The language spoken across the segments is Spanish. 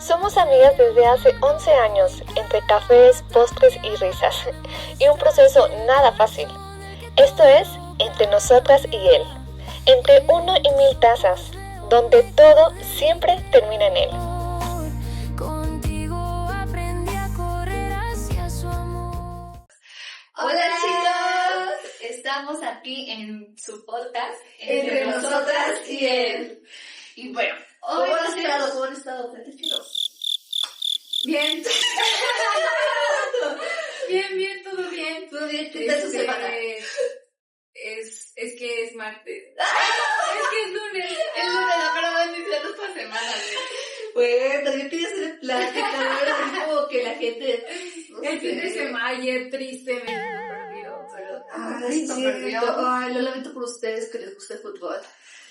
Somos amigas desde hace 11 años, entre cafés, postres y risas, y un proceso nada fácil. Esto es Entre Nosotras y Él, entre 1 y 1000 tazas, donde todo siempre termina en Él. Hola chicos, estamos aquí en su podcast Entre Nosotras y Él. Y bueno, hoy ¿Cómo han estado? Bien. bien, todo bien. ¿Todo bien? ¿Qué tal su semana? Es que es martes. Es que es lunes. Es lunes, pero van iniciando esta semana. Bueno, yo quería hacer plática, pero como que la gente... El fin de semana, ayer tristemente me perdió. Ay, cierto. Ay, lo lamento por ustedes que les gusta el fútbol.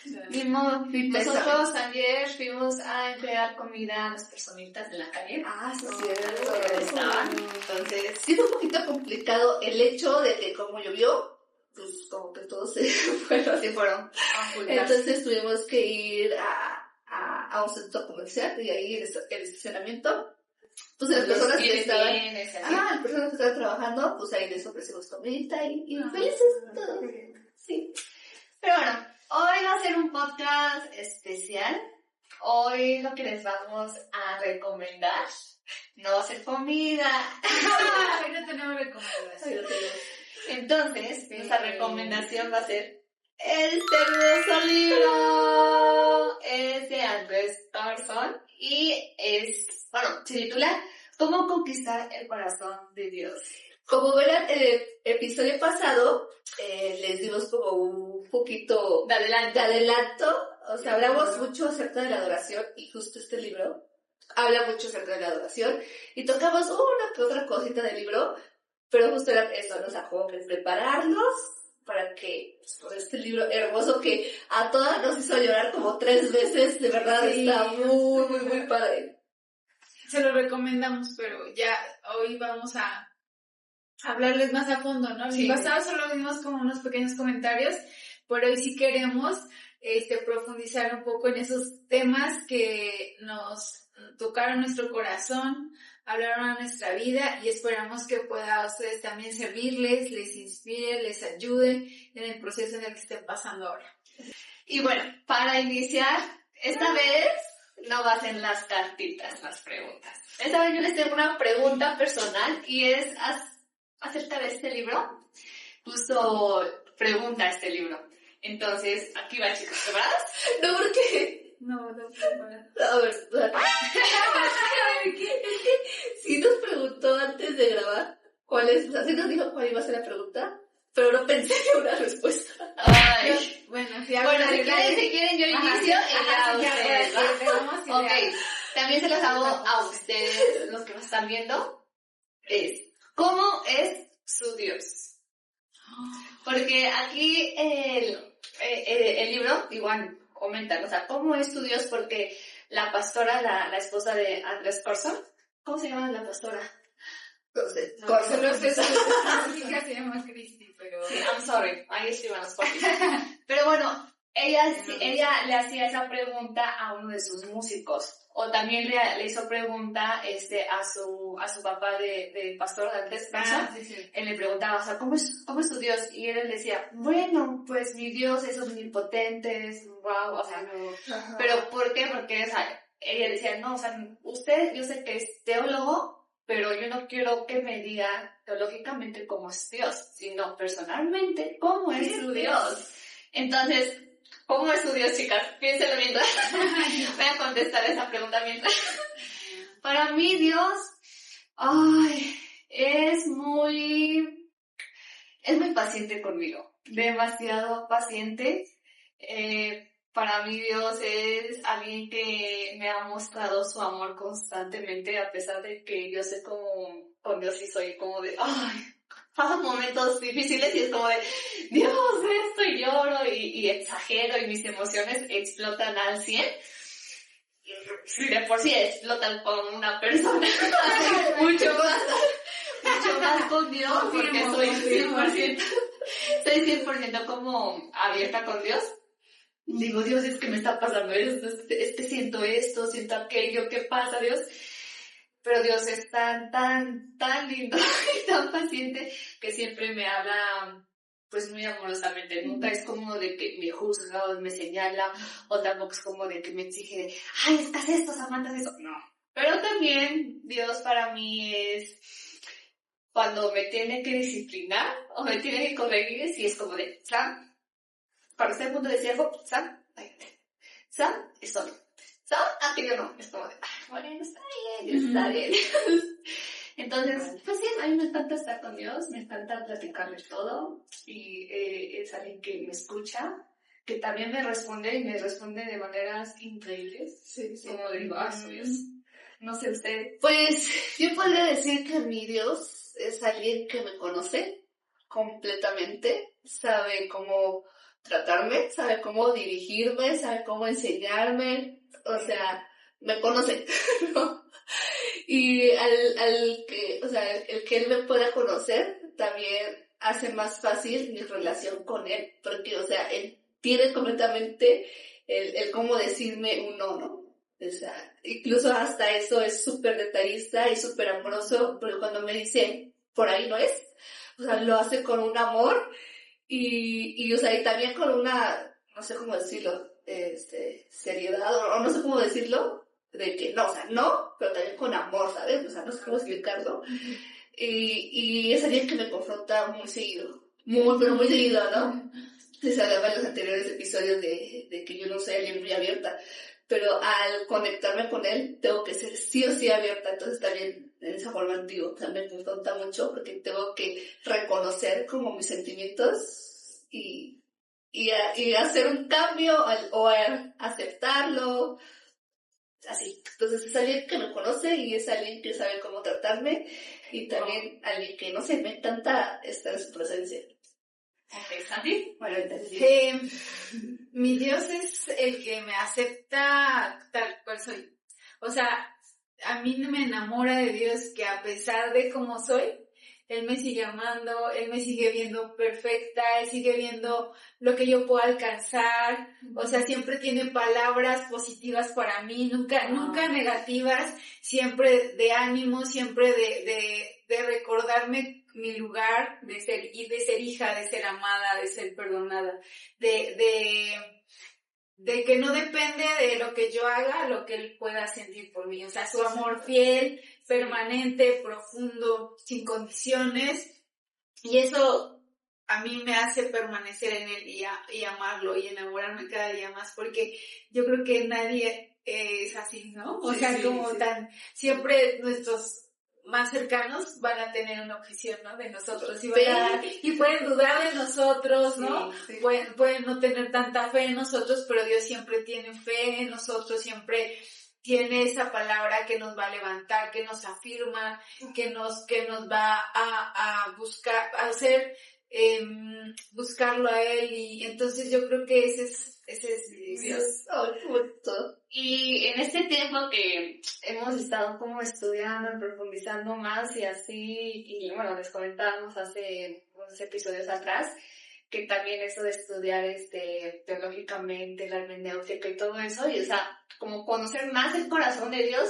Nosotros ayer fuimos a entregar comida a las personitas en la calle. Ah, sí, cierto. Estaban. Entonces, sí fue un poquito complicado el hecho de que como llovió, pues como que todos se fueron. sí fueron. Entonces tuvimos que ir a un centro comercial y ahí el estacionamiento. Entonces las personas que estaban, las personas que estaban trabajando, pues ahí les ofrecimos comida y felices todos. Sí. Pero bueno, hoy va a ser un podcast especial. Hoy lo que les vamos a recomendar no va a ser comida. Hoy no tenemos recomendación. Entonces, nuestra recomendación va a ser este hermoso libro. Es de Andrés Carson y se titula ¿Cómo conquistar el corazón de Dios? Como verán, en el episodio pasado les dimos como un poquito de adelanto. O sea, hablamos mucho acerca de la adoración y justo este libro habla mucho acerca de la adoración y tocamos una que otra cosita del libro, pero justo era eso, nos sacó que prepararnos para que por este libro hermoso que a todas nos hizo llorar como 3 veces, de verdad está muy padre. Se lo recomendamos, pero ya hoy vamos a hablarles más a fondo, ¿no? Sí. El pasado solo vimos como unos pequeños comentarios, pero hoy sí queremos profundizar un poco en esos temas que nos tocaron nuestro corazón, hablaron a nuestra vida y esperamos que pueda a ustedes también servirles, les inspire, les ayude en el proceso en el que estén pasando ahora. Y bueno, para iniciar, esta vez no va a ser las cartitas, las preguntas. Esta vez yo les tengo una pregunta personal y es acerca de este libro. Justo pregunta este libro. Entonces, aquí va, chicos, ¿preparadas? No, porque... No. A ver, sí nos preguntó antes de grabar sí nos dijo cuál iba a ser la pregunta, pero no pensé en una respuesta. Ay. Bueno, si quieren yo inicio y ya ustedes, ¿va? Ok, también se los hago a ustedes, los que nos están viendo. ¿Cómo es su Dios? Porque aquí el libro igual comenta, o sea, ¿cómo es tu Dios? Porque la pastora, la esposa de Andrés Carson, ¿cómo se llama la pastora? No sé. Solo sé su hija se llama Cristi, pero... Sí, I'm sorry, ahí escriban los copies. Pero bueno, ella le hacía esa pregunta a uno de sus músicos. O también le hizo pregunta a su papá de pastor de Andrés Carson. Sí. Él le preguntaba, o sea, ¿cómo es tu Dios? Y él decía, bueno, pues mi Dios es omnipotente, es wow, o sea, no. Ajá. Pero ¿por qué? Porque, o sea, ella decía, no, o sea, usted, yo sé que es teólogo, pero yo no quiero que me diga teológicamente cómo es Dios, sino personalmente cómo es su Dios. Entonces, ¿cómo es su Dios, chicas? Piénsenlo mientras. Voy a contestar esa pregunta mientras. Para mí, Dios, es muy paciente conmigo. Demasiado paciente. Para mí, Dios es alguien que me ha mostrado su amor constantemente, a pesar de que yo sé cómo con Dios sí soy como de, pasan momentos difíciles y es como de, Dios, esto, y lloro y exagero y mis emociones explotan al 100. Y de por sí explotan con una persona, mucho más con Dios, porque soy 100% como abierta con Dios. Digo, Dios, es que me está pasando esto, es que siento esto, siento aquello, ¿qué pasa, Dios? Pero Dios es tan lindo y tan paciente que siempre me habla pues muy amorosamente. Nunca es como de que me juzga o me señala, o tampoco es como de que me exige, ay, es que haz esto, Samantha, haz eso. No. Pero también Dios para mí es cuando me tiene que disciplinar o me tiene que corregir, si es como de, Sam, para este punto de ciervo, Sam, estoy. Sam, aquello no. Es como de, bueno, está bien. Entonces, pues sí, a mí me encanta estar con Dios, me encanta platicarle todo y es alguien que me escucha, que también me responde y me responde de maneras increíbles. Sí. Como digo, soy Dios. No sé usted. Pues yo podría decir que mi Dios es alguien que me conoce completamente, sabe cómo tratarme, sabe cómo dirigirme, sabe cómo enseñarme, o sea, me conoce, ¿no? Y al que, o sea, el que él me pueda conocer también hace más fácil mi relación con él, porque, o sea, él tiene completamente el cómo decirme un no, ¿no? O sea, incluso hasta eso es súper detallista y súper amoroso, porque cuando me dice, por ahí no es, o sea, lo hace con un amor y o sea, y también con una, no sé cómo decirlo, seriedad, o no sé cómo decirlo, de que no, o sea, no, pero también con amor, ¿sabes? O sea, no sé cómo explicarlo. Y es alguien que me confronta muy seguido, pero muy seguido, ¿no? Se hablaba en los anteriores episodios de que yo no soy alguien muy abierta, pero al conectarme con él tengo que ser sí o sí abierta, entonces también en esa forma digo, o sea, me confronta mucho porque tengo que reconocer como mis sentimientos y hacer un cambio o aceptarlo, así. Entonces es alguien que me conoce y es alguien que sabe cómo tratarme y también alguien que, no sé, me encanta estar en su presencia. Ok, Sandy. Bueno, entonces mi Dios es el que me acepta tal cual soy. O sea, a mí me enamora de Dios que a pesar de cómo soy, Él me sigue amando, Él me sigue viendo perfecta, Él sigue viendo lo que yo puedo alcanzar. O sea, siempre tiene palabras positivas para mí, nunca negativas, siempre de ánimo, siempre de recordarme mi lugar, de ser hija, de ser amada, de ser perdonada, de que no depende de lo que yo haga, lo que Él pueda sentir por mí. O sea, su amor fiel, permanente, profundo, sin condiciones. Y eso a mí me hace permanecer en Él y amarlo y enamorarme cada día más, porque yo creo que nadie es así, ¿no? O sea, siempre nuestros más cercanos van a tener una objeción, ¿no? De nosotros y pueden dudar de nosotros, ¿no? Sí. Pueden no tener tanta fe en nosotros, pero Dios siempre tiene fe en nosotros, siempre tiene esa palabra que nos va a levantar, que nos afirma, que nos va a buscar, a hacer, buscarlo a Él, y entonces yo creo que ese es Dios. Qué bonito. Y en este tiempo que hemos estado como estudiando, profundizando más y así, y bueno, les comentábamos hace unos episodios atrás, que también eso de estudiar teológicamente, la hermenéutica y todo eso, y o sea, como conocer más el corazón de Dios,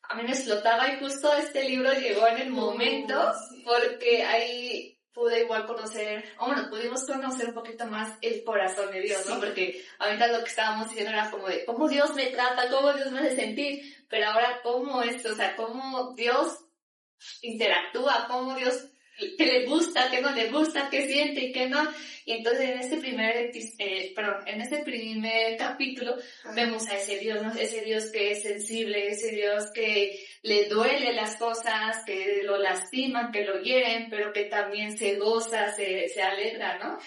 a mí me explotaba y justo este libro llegó en el momento, porque ahí pude igual conocer, pudimos conocer un poquito más el corazón de Dios, ¿no? Sí. Porque ahorita lo que estábamos diciendo era como de cómo Dios me trata, cómo Dios me hace sentir, pero ahora cómo esto, o sea, cómo Dios interactúa, cómo Dios, qué le gusta, qué no le gusta, qué siente y qué no. Y entonces en este primer capítulo vemos a ese Dios, ¿no? Ese Dios que es sensible, ese Dios que le duele las cosas, que lo lastiman, que lo hieren, pero que también se goza, se alegra, ¿no?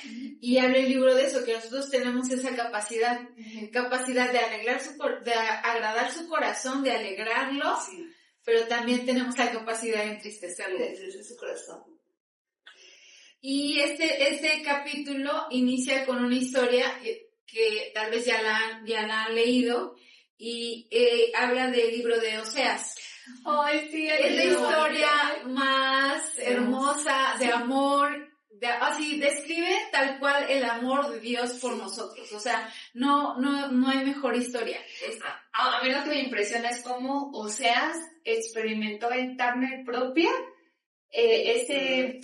Y habla el libro de eso, que nosotros tenemos esa capacidad de agradar su corazón, de alegrarlo, pero también tenemos la capacidad de entristecerlo. De su corazón. Y este capítulo inicia con una historia que tal vez ya la han leído, y habla del libro de Oseas. Ay, sí, es la historia más hermosa de amor así describe tal cual el amor de Dios por nosotros. O sea, no hay mejor historia. A mí lo que me impresiona es cómo Oseas experimentó en carne propia ese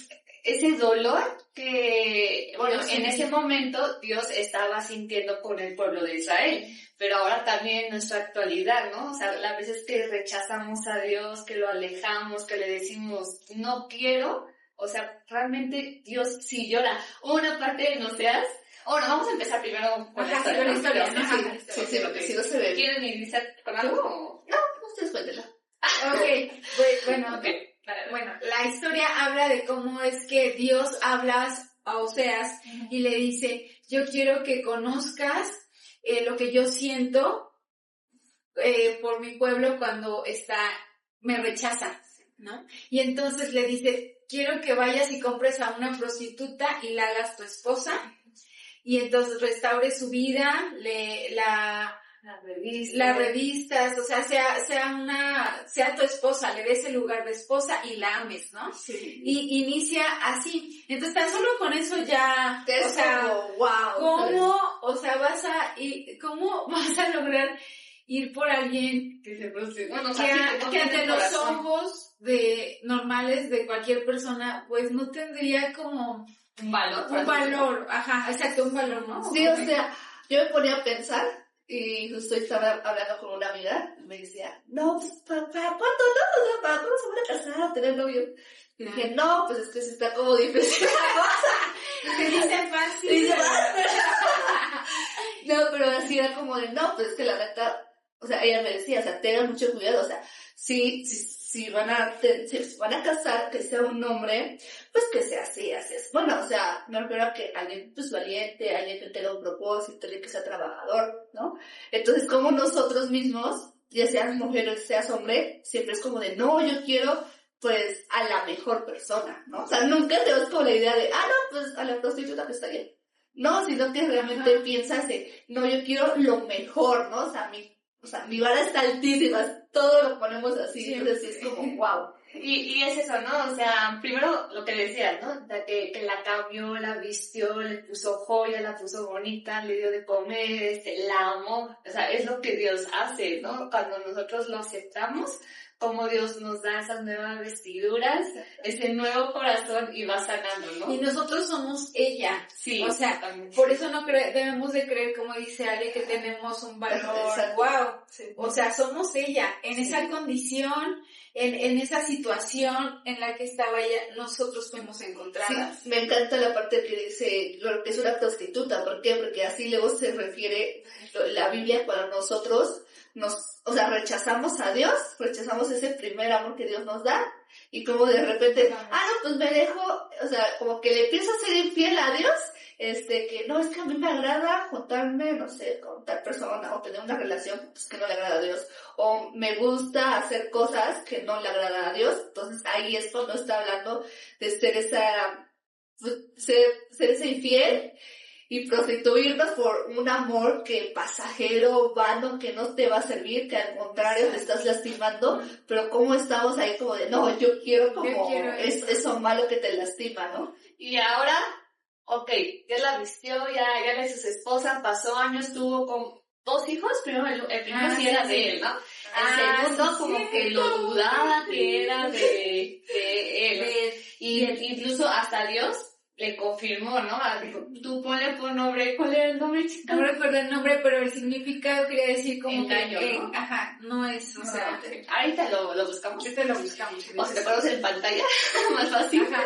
dolor que, bueno, en ese momento Dios estaba sintiendo por el pueblo de Israel, pero ahora también en nuestra actualidad, ¿no? O sea, las veces que rechazamos a Dios, que lo alejamos, que le decimos no quiero, o sea, realmente Dios sí llora. Una parte de Oseas. Bueno, vamos a empezar primero con la historia, ¿no? Sí, porque si no se ve. ¿Quieren iniciar con algo? No, ustedes cuéntenlo. Ok, bueno, bueno, la historia habla de cómo es que Dios habla a Oseas y le dice, yo quiero que conozcas lo que yo siento por mi pueblo cuando me rechaza, ¿no? Y entonces le dice, quiero que vayas y compres a una prostituta y la hagas tu esposa, y entonces restaure su vida, las revistas, o sea, sea tu esposa, le des el lugar de esposa y la ames, ¿no? Sí. Y inicia así. Entonces, tan solo con eso ya, o sea, wow. ¿cómo vas a lograr ir por alguien Que se produce. Bueno, que ante los ojos normales de cualquier persona, pues no tendría como un valor, un valor, ¿no? Sí, o sea, yo me ponía a pensar, y justo estaba hablando con una amiga, y me decía, no, pues, ¿para cuándo no? O sea, ¿para cuándo se van a casar o tener novio? Y dije, no, pues es que sí está como difícil la cosa. Se dice fácil. Y no, pero así era como de, no, pues es que la neta, o sea, ella me decía, o sea, tengan mucho cuidado, o sea, si van a casar, que sea un hombre, pues que sea así es. Bueno, o sea, me refiero a que alguien, pues valiente, alguien que tenga un propósito, alguien que sea trabajador, ¿no? Entonces, como nosotros mismos, ya seas mujer o seas hombre, siempre es como de, no, yo quiero, pues, a la mejor persona, ¿no? O sea, nunca te vas con la idea de, no, pues, a la prostituta que está bien. No, sino que realmente piensas de, no, yo quiero lo mejor, ¿no? O sea, mi vara está altísima, todo lo ponemos así, sí, entonces es como, wow. Y es eso, ¿no? O sea, primero lo que decías, ¿no? O sea, que la cambió, la vistió, le puso joya, la puso bonita, le dio de comer, la amó. O sea, es lo que Dios hace, ¿no? Cuando nosotros lo aceptamos, como Dios nos da esas nuevas vestiduras, ese nuevo corazón y va sanando, ¿no? Y nosotros somos ella. Sí. O sea, por eso no debemos de creer, como dice Ale, que tenemos un valor. Wow. Sí. O sea, somos ella. En esa condición, en esa situación en la que estaba ella, nosotros fuimos encontradas. Sí, me encanta la parte que dice lo que es una prostituta. ¿Por qué? Porque así luego se refiere la Biblia cuando nosotros rechazamos a Dios, rechazamos ese primer amor que Dios nos da, y como de repente, pues me dejo, o sea, como que le empiezo a ser infiel a Dios, que no, es que a mí me agrada juntarme, no sé, con tal persona, o tener una relación pues, que no le agrada a Dios, o me gusta hacer cosas que no le agradan a Dios. Entonces ahí es cuando está hablando de ser ese infiel, y prostituirnos por un amor que pasajero, vano, que no te va a servir, que al contrario te estás lastimando, pero cómo estamos ahí como de, no, yo quiero eso malo que te lastima, ¿no? Y ahora, ya la vistió, ya le hizo su esposa, pasó años, tuvo con 2 hijos, primero el primero sí era de él, ¿no? El segundo como que lo dudaba que era de él, y incluso hasta Dios le confirmó, ¿no? Dijo, tú ponle por nombre, ¿cuál era el nombre, chica? No recuerdo el nombre, pero el significado quería decir como engaño, que, ¿no? no es, o sea... Ahorita lo buscamos. Ahorita lo buscamos. O si te ponemos en pantalla, más fácil. Ajá.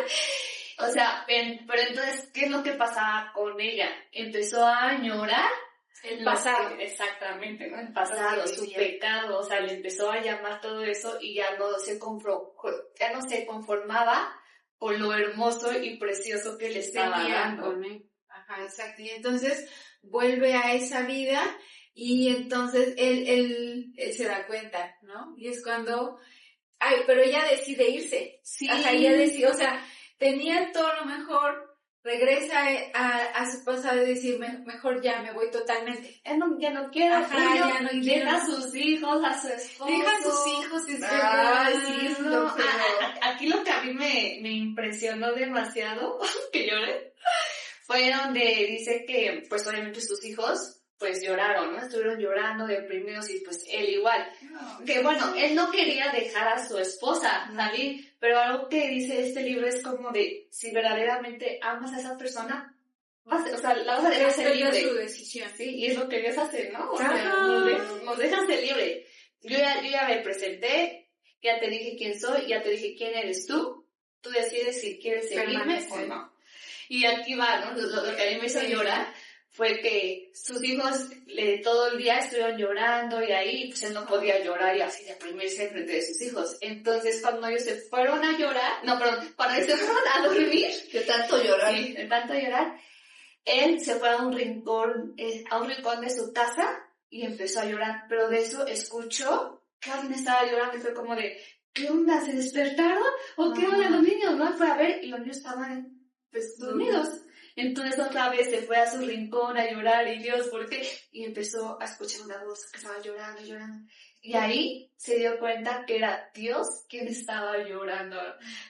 O sea, pero entonces, ¿qué es lo que pasaba con ella? Empezó a añorar el pasado. Exactamente, ¿no? El pasado, su pecado, o sea, le empezó a llamar todo eso y ya no se conformaba con lo hermoso y precioso que le estaba dando. Ajá, exacto. Y entonces vuelve a esa vida y entonces él se da cuenta, ¿no? Y es cuando, pero ella decide irse. Sí. Ajá, ella decide, o sea, tenía todo lo mejor, regresa a su pasado y decir, mejor ya me voy totalmente. Ya no quiero. Ajá, ya no quiero. Deja a sus hijos, a su esposo. Deja a sus hijos y aquí lo que a mí me me impresionó demasiado, que lloré, fue donde dice que, pues obviamente sus hijos, pues lloraron, ¿no? Estuvieron llorando, deprimidos, y pues él igual. Que bueno, él no quería dejar a su esposa salir, pero algo que dice este libro es como de, si verdaderamente amas a esa persona, o sea, la vas a dejar ser libre. su decisión. Sí, y es lo que Dios hace, ¿no? O sea, Ajá. nos deja ser libre. Yo ya me presenté, ya te dije quién soy, ya te dije quién eres tú. Tú decides si quieres seguirme o no. Y aquí va, ¿no? Lo que a mí me hizo llorar fue que sus hijos todo el día estuvieron llorando y ahí pues él no podía llorar y así deprimirse frente de sus hijos. Entonces cuando ellos se fueron a llorar, cuando ellos se fueron a dormir, De tanto llorar. sí, de tanto llorar, él se fue a un rincón de su casa y empezó a llorar, pero de eso escuchó que alguien estaba llorando y fue como de, ¿qué onda? ¿Se despertaron? ¿O qué onda los niños? ¿No? Fue a ver y los niños estaban pues dormidos. Entonces otra vez se fue a su rincón a llorar y Dios, ¿por qué? Y empezó a escuchar una voz que estaba llorando, llorando. Y ahí se dio cuenta que era Dios quien estaba llorando.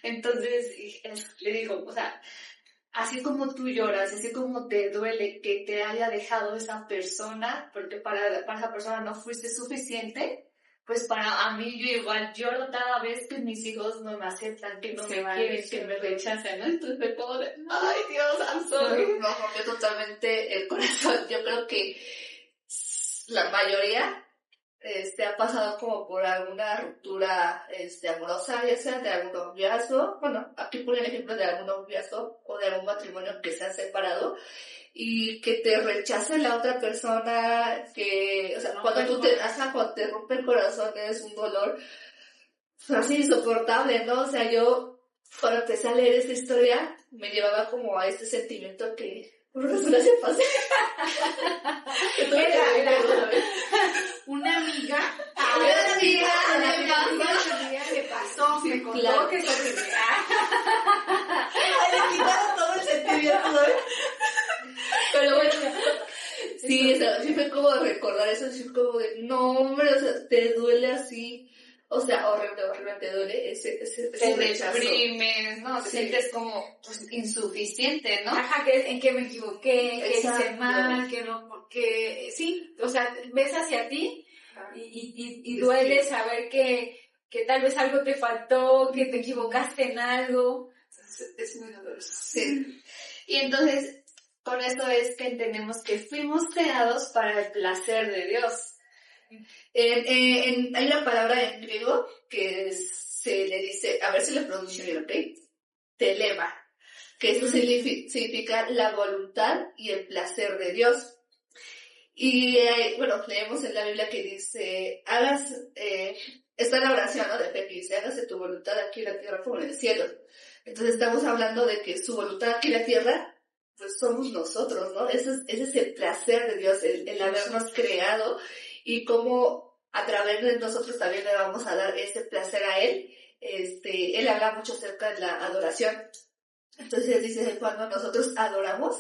Entonces le dijo, o sea, así como tú lloras, así como te duele que te haya dejado esa persona, porque para esa persona no fuiste suficiente, pues a mí yo igual lloro cada vez que mis hijos no me aceptan, que no me quieren, que me rechazan, ¿no? Entonces fue como de, ay Dios, I'm sorry. Nos rompió totalmente el corazón. Yo creo que la mayoría ha pasado como por alguna ruptura amorosa, ya sea de algún noviazgo, bueno, aquí pone el ejemplo de algún noviazgo o de algún matrimonio que se han separado, y que te rechace la otra persona, que, o sea, cuando te rompe el corazón es un dolor así insoportable, ¿no? O sea, yo cuando empecé a leer esta historia me llevaba como a este sentimiento que por una desgracia pasé. Una amiga le pasó, me contó claro. que se le Le quitaron todo el sentimiento, ¿sabes? Pero bueno, sí, o sea, sí fue como recordar eso, sí como de, no hombre, o sea, te duele así, o sea, horrible, te duele ese Te rechazo. deprimes, ¿no? Te Sí. sientes como pues, insuficiente, ¿no? Ajá, en que me equivoqué, que hice Exacto. mal, que no, porque sí, o sea, ves hacia ti y duele saber que tal vez algo te faltó, que te equivocaste en algo. Es muy doloroso. Sí. Y entonces, con esto es que entendemos que fuimos creados para el placer de Dios. Hay una palabra en griego que se le dice, a ver si lo pronuncio bien, ¿ok? Telema, que eso significa la voluntad y el placer de Dios. Y bueno, leemos en la Biblia que dice, está la oración, ¿no? De fe que dice, hágase tu voluntad aquí en la tierra como en el cielo. Entonces estamos hablando de que su voluntad aquí en la tierra, pues somos nosotros, ¿no? Ese es el placer de Dios, el habernos creado, y cómo a través de nosotros también le vamos a dar ese placer a Él. Él habla mucho acerca de la adoración. Entonces dice, cuando nosotros adoramos,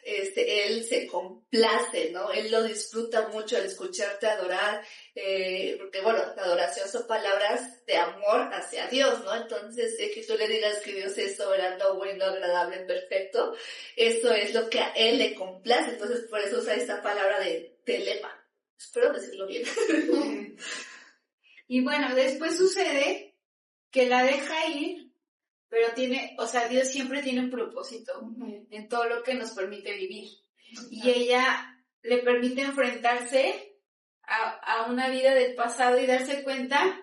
Él se complace, ¿no? Él lo disfruta mucho al escucharte adorar, porque bueno, la adoración son palabras de amor hacia Dios, ¿no? Entonces, que tú le digas que Dios es soberano, bueno, agradable, perfecto, eso es lo que a Él le complace. Entonces, por eso usa esta palabra de telema. Espero decirlo bien. Y bueno, después sucede que la deja ir, pero Dios siempre tiene un propósito en todo lo que nos permite vivir. Y ella le permite enfrentarse a una vida del pasado y darse cuenta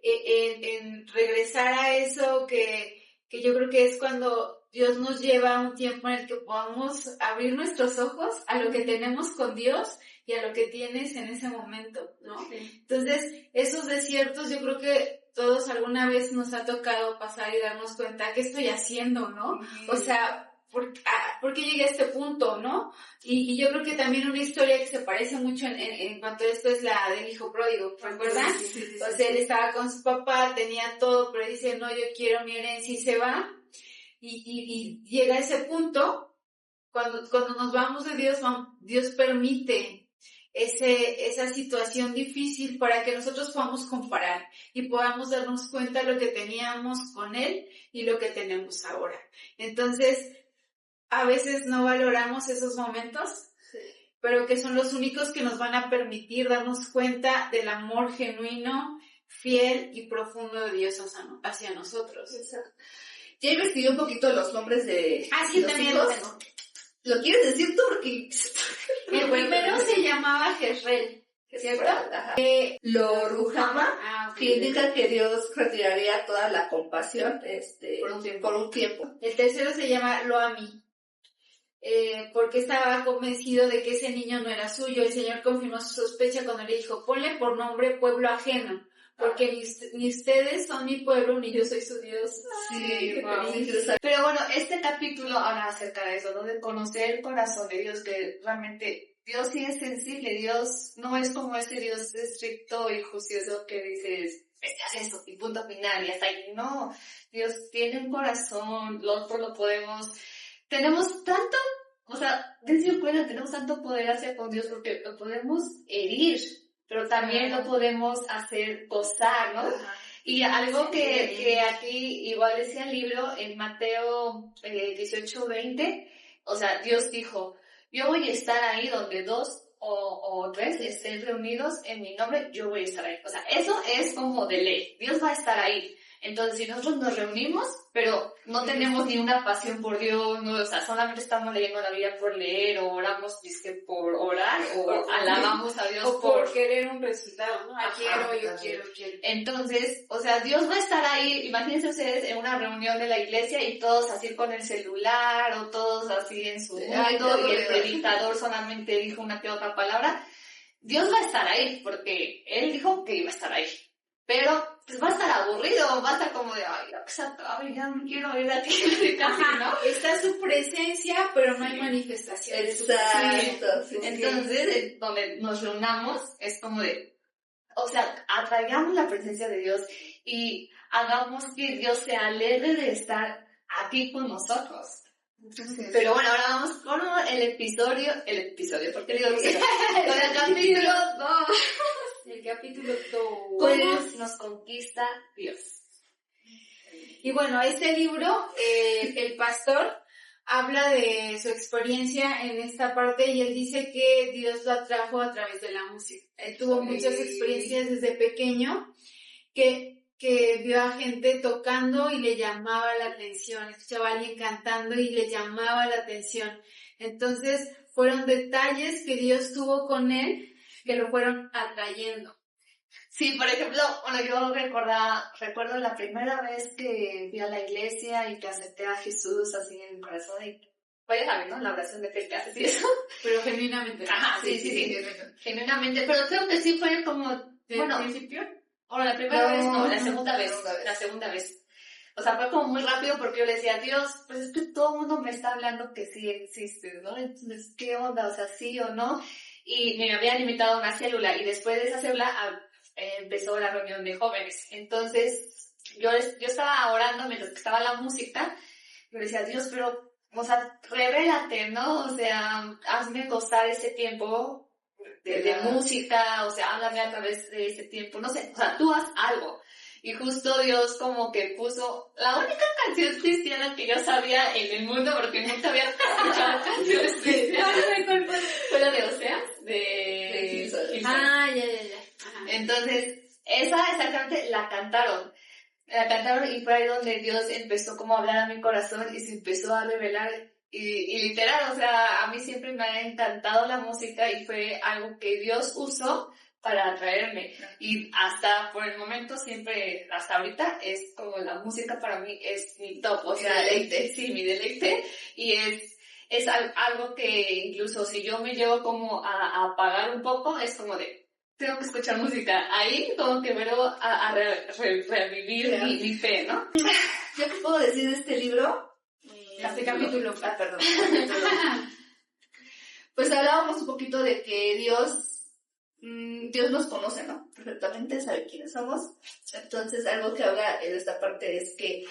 en regresar a eso que yo creo que es cuando Dios nos lleva a un tiempo en el que podamos abrir nuestros ojos a lo que tenemos con Dios y a lo que tienes en ese momento, ¿no? Sí. Entonces, esos desiertos yo creo que todos alguna vez nos ha tocado pasar y darnos cuenta, ¿qué estoy haciendo, no? O sea, ¿por qué llegué a este punto, no? Y yo creo que también una historia que se parece mucho en cuanto a esto es la del hijo pródigo, ¿recuerdan? Sí. O sea, él estaba con su papá, tenía todo, pero dice, no, yo quiero mi herencia, y se va. Y llega a ese punto, cuando nos vamos de Dios, Dios permite esa situación difícil para que nosotros podamos comparar y podamos darnos cuenta de lo que teníamos con Él y lo que tenemos ahora. Entonces, a veces no valoramos esos momentos, pero que son los únicos que nos van a permitir darnos cuenta del amor genuino, fiel y profundo de Dios hacia nosotros. Exacto. Ya investigué un poquito los nombres de Sí, los también hijos. lo tengo. ¿Lo quieres decir tú? Porque... El primero se llamaba Jezreel, ¿cierto? Ajá. Lo Ruhama, Ok. que indica que Dios retiraría toda la compasión por un tiempo. El tercero se llama Loami, porque estaba convencido de que ese niño no era suyo. El Señor confirmó su sospecha cuando le dijo, ponle por nombre pueblo ajeno, porque ni ustedes son mi pueblo, ni yo soy su Dios. Sí, wow. interesante. Pero bueno, este capítulo habla acerca de eso, ¿no? De conocer el corazón de Dios, que realmente Dios sí es sensible, Dios no es como ese Dios estricto y juicioso que dices, haz eso y punto final y hasta ahí. No, Dios tiene un corazón, nosotros lo podemos, tenemos tanto, o sea, desde cuenta tenemos tanto poder hacia con Dios porque lo podemos herir, pero también lo podemos hacer gozar, ¿no? Y algo que aquí igual decía el libro, en Mateo 18:20, o sea, Dios dijo, yo voy a estar ahí donde 2 o 3 estén reunidos en mi nombre, yo voy a estar ahí. O sea, eso es como de ley, Dios va a estar ahí. Entonces, si nosotros nos reunimos, pero no tenemos ni una pasión por Dios, no, o sea, solamente estamos leyendo la Biblia por leer, o oramos por orar, o alabamos a Dios O por querer un resultado, ¿no? Yo quiero. Entonces, o sea, Dios va a estar ahí, imagínense ustedes en una reunión de la iglesia y todos así con el celular, o todos así en su mundo, y el predicador solamente dijo una que otra palabra. Dios va a estar ahí, porque Él dijo que iba a estar ahí. Pero pues va a estar aburrido, va a estar como de, ay, ya que se acabe, ya no quiero ir a ti, casi, ¿no? Está su presencia, pero no hay manifestación. Exacto. Sí. Entonces, donde nos reunamos, es como de, o sea, atraigamos la presencia de Dios y hagamos que Dios se alegre de estar aquí con nosotros. Pero bueno, ahora vamos con el episodio, ¿por qué digo episodio? Con el capítulo 2. El capítulo 2. ¿Cómo nos conquista Dios? Y bueno, este libro, el pastor habla de su experiencia en esta parte y él dice que Dios lo atrajo a través de la música. Él tuvo muchas experiencias desde pequeño que vio a gente tocando y le llamaba la atención, escuchaba a alguien cantando y le llamaba la atención. Entonces, fueron detalles que Dios tuvo con él que lo fueron atrayendo. Sí, por ejemplo, bueno, yo recuerdo la primera vez que fui a la iglesia y que acepté a Jesús así en mi corazón y pues ya saben, ¿no? La oración de fe que haces y eso. Pero genuinamente. Ajá, sí. Genuinamente, pero creo que sí fue como, ¿Desde el principio? O la primera vez, no, la segunda vez. O sea, fue como muy rápido porque yo le decía, Dios, pues es que todo el mundo me está hablando que sí existe, ¿no? Entonces, ¿qué onda? O sea, ¿sí o no? Y me habían invitado a una célula y después de esa célula empezó la reunión de jóvenes. Entonces, yo estaba orando mientras que estaba la música. Yo le decía, Dios, pero, o sea, revélate, ¿no? O sea, hazme gozar ese tiempo de música, o sea, háblame a través de ese tiempo, no sé, o sea, tú haz algo. Y justo Dios como que puso la única canción cristiana que yo sabía en el mundo, porque nunca había escuchado canciones cristianas. Fue la de Oseas, de Gilson. Ya. Ajá. Entonces, esa exactamente la cantaron y fue ahí donde Dios empezó como a hablar a mi corazón y se empezó a revelar. Y literal, o sea, a mí siempre me ha encantado la música y fue algo que Dios usó para atraerme. Y hasta por el momento siempre, hasta ahorita, es como la música para mí es mi top. O sea, deleite. Sí, mi deleite. Y es algo que incluso si yo me llevo como a apagar un poco, es como de, tengo que escuchar música. Ahí como que me lo a revivir mi fe, ¿no? ¿Yo qué puedo decir de este libro? Este capítulo. Perdón. Pues hablábamos un poquito de que Dios nos conoce, ¿no? Perfectamente, sabe quiénes somos. Entonces, algo que habla en esta parte es que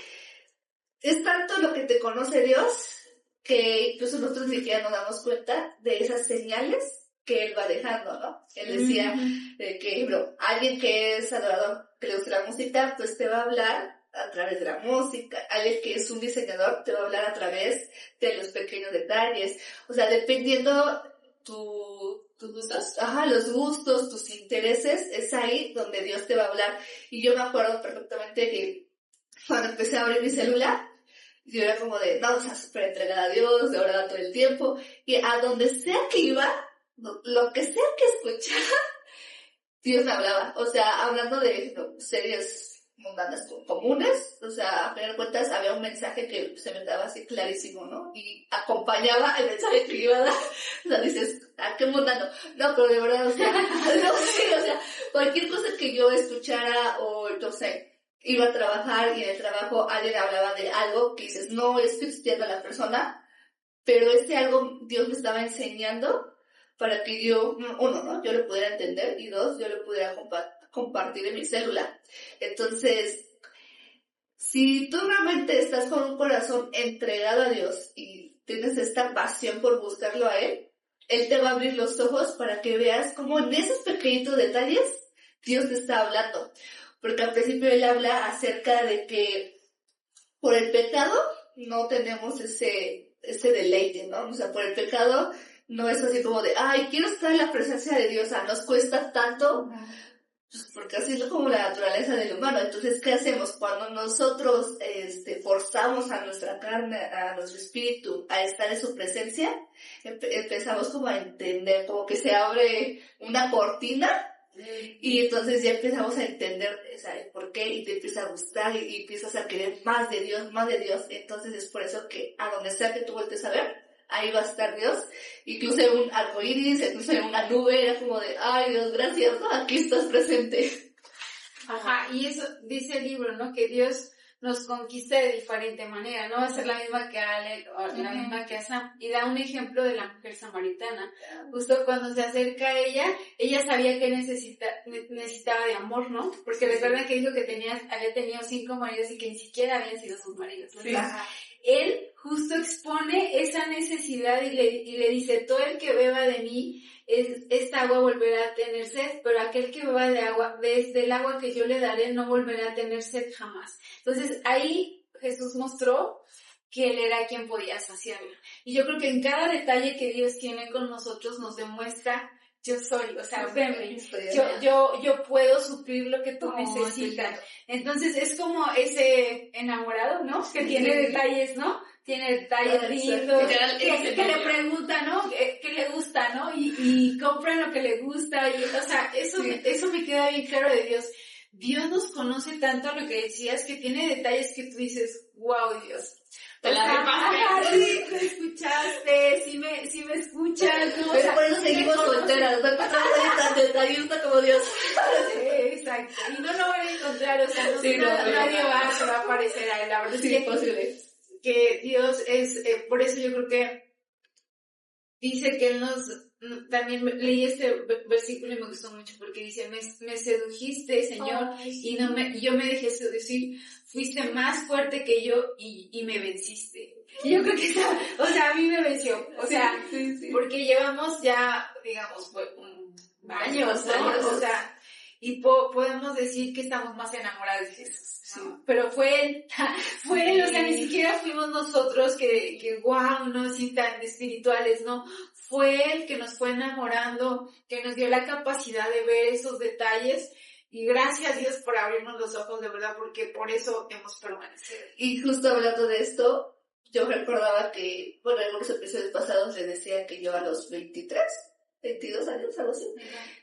es tanto lo que te conoce Dios que incluso nosotros ni siquiera nos damos cuenta de esas señales que él va dejando, ¿no? Él decía que, bro, alguien que es adorador, que le gusta la música, pues te va a hablar a través de la música. Alguien que es un diseñador te va a hablar a través de los pequeños detalles. O sea, dependiendo tus gustos, los gustos, tus intereses, es ahí donde Dios te va a hablar. Y yo me acuerdo perfectamente que cuando empecé a abrir mi celular, yo era como de, no, o sea, súper entregada a Dios, de oraba todo el tiempo, y a donde sea que iba, lo que sea que escuchara, Dios me hablaba. O sea, hablando de series mundanas comunes, o sea, a final de cuentas había un mensaje que se me daba así clarísimo, ¿no? Y acompañaba el mensaje que iba a dar. O sea, dices, ¿a qué mundano? No, pero de verdad, o sea, no sé, o sea, cualquier cosa que yo escuchara o, no sé, iba a trabajar y en el trabajo alguien hablaba de algo que dices, no estoy estudiando a la persona, pero ese algo Dios me estaba enseñando para que yo, uno, ¿no? Yo lo pudiera entender, y dos, yo lo pudiera compartir en mi célula. Entonces, si tú realmente estás con un corazón entregado a Dios y tienes esta pasión por buscarlo a Él te va a abrir los ojos para que veas cómo en esos pequeñitos detalles Dios te está hablando. Porque al principio Él habla acerca de que por el pecado no tenemos ese deleite, ¿no? O sea, por el pecado no es así como de, ay, quiero estar en la presencia de Dios, o sea, nos cuesta tanto, pues porque así es como la naturaleza del humano. Entonces, ¿qué hacemos? Cuando nosotros forzamos a nuestra carne, a nuestro espíritu a estar en su presencia, empezamos como a entender, como que se abre una cortina, y entonces ya empezamos a entender, ¿sabes por qué? Y te empieza a gustar y empiezas a querer más de Dios, más de Dios. Entonces es por eso que a donde sea que tú voltees a ver, ahí va a estar Dios. Incluso en un arco iris, incluso en una nube, era como de, ay Dios, gracias, ¿no? Aquí estás presente. Ajá, y eso dice el libro, ¿no? Que Dios nos conquista de diferente manera, no va a ser la misma que Ale o la misma que a Sam. Y da un ejemplo de la mujer samaritana. Justo cuando se acerca a ella sabía que necesitaba de amor, ¿no? Porque recuerda que dijo que había tenido 5 maridos y que ni siquiera habían sido sus maridos, ¿no? Sí. Él justo expone esa necesidad y le dice, todo el que beba de mí, esta agua volverá a tener sed, pero aquel que beba desde el agua que yo le daré no volverá a tener sed jamás. Entonces ahí Jesús mostró que Él era quien podía saciarla. Y yo creo que en cada detalle que Dios tiene con nosotros nos demuestra, yo soy, o sea, veme, yo puedo suplir lo que tú necesitas. Entonces es como ese enamorado, ¿no? Que tiene detalles, ¿no? Tiene detalles lindos, que le pregunta, ¿no? Que le gusta, ¿no? Y compra lo que le gusta, y, o sea, eso me queda bien claro de Dios. Dios nos conoce tanto, lo que decías, que tiene detalles que tú dices, wow, Dios. Te la rifaste. Sí, me escuchaste, sí me escuchas, ¿no? Pero por eso seguimos solteras, no encontramos tan detallista como Dios. Sí, exacto. Y no lo van a encontrar, o sea, nadie se va a parecer a Él. La verdad es que es imposible. Que Dios es, por eso yo creo que dice que Él también leí este versículo y me gustó mucho porque dice, me sedujiste, Señor, y yo me dejé seducir, fuiste más fuerte que yo y me venciste. Y yo creo que a mí me venció, o sea, sí. Porque llevamos ya, digamos, años, ¿no? O sea, y podemos decir que estamos más enamorados de Jesús, ¿no? Sí. Pero fue él, o sea, ni siquiera fuimos nosotros que wow, no, así tan espirituales, ¿no? Fue él que nos fue enamorando, que nos dio la capacidad de ver esos detalles, y gracias a Dios por abrirnos los ojos, de verdad, porque por eso hemos permanecido. Y justo hablando de esto, yo recordaba que, bueno, en algunos episodios pasados les decía que yo a los 22 años, algo así,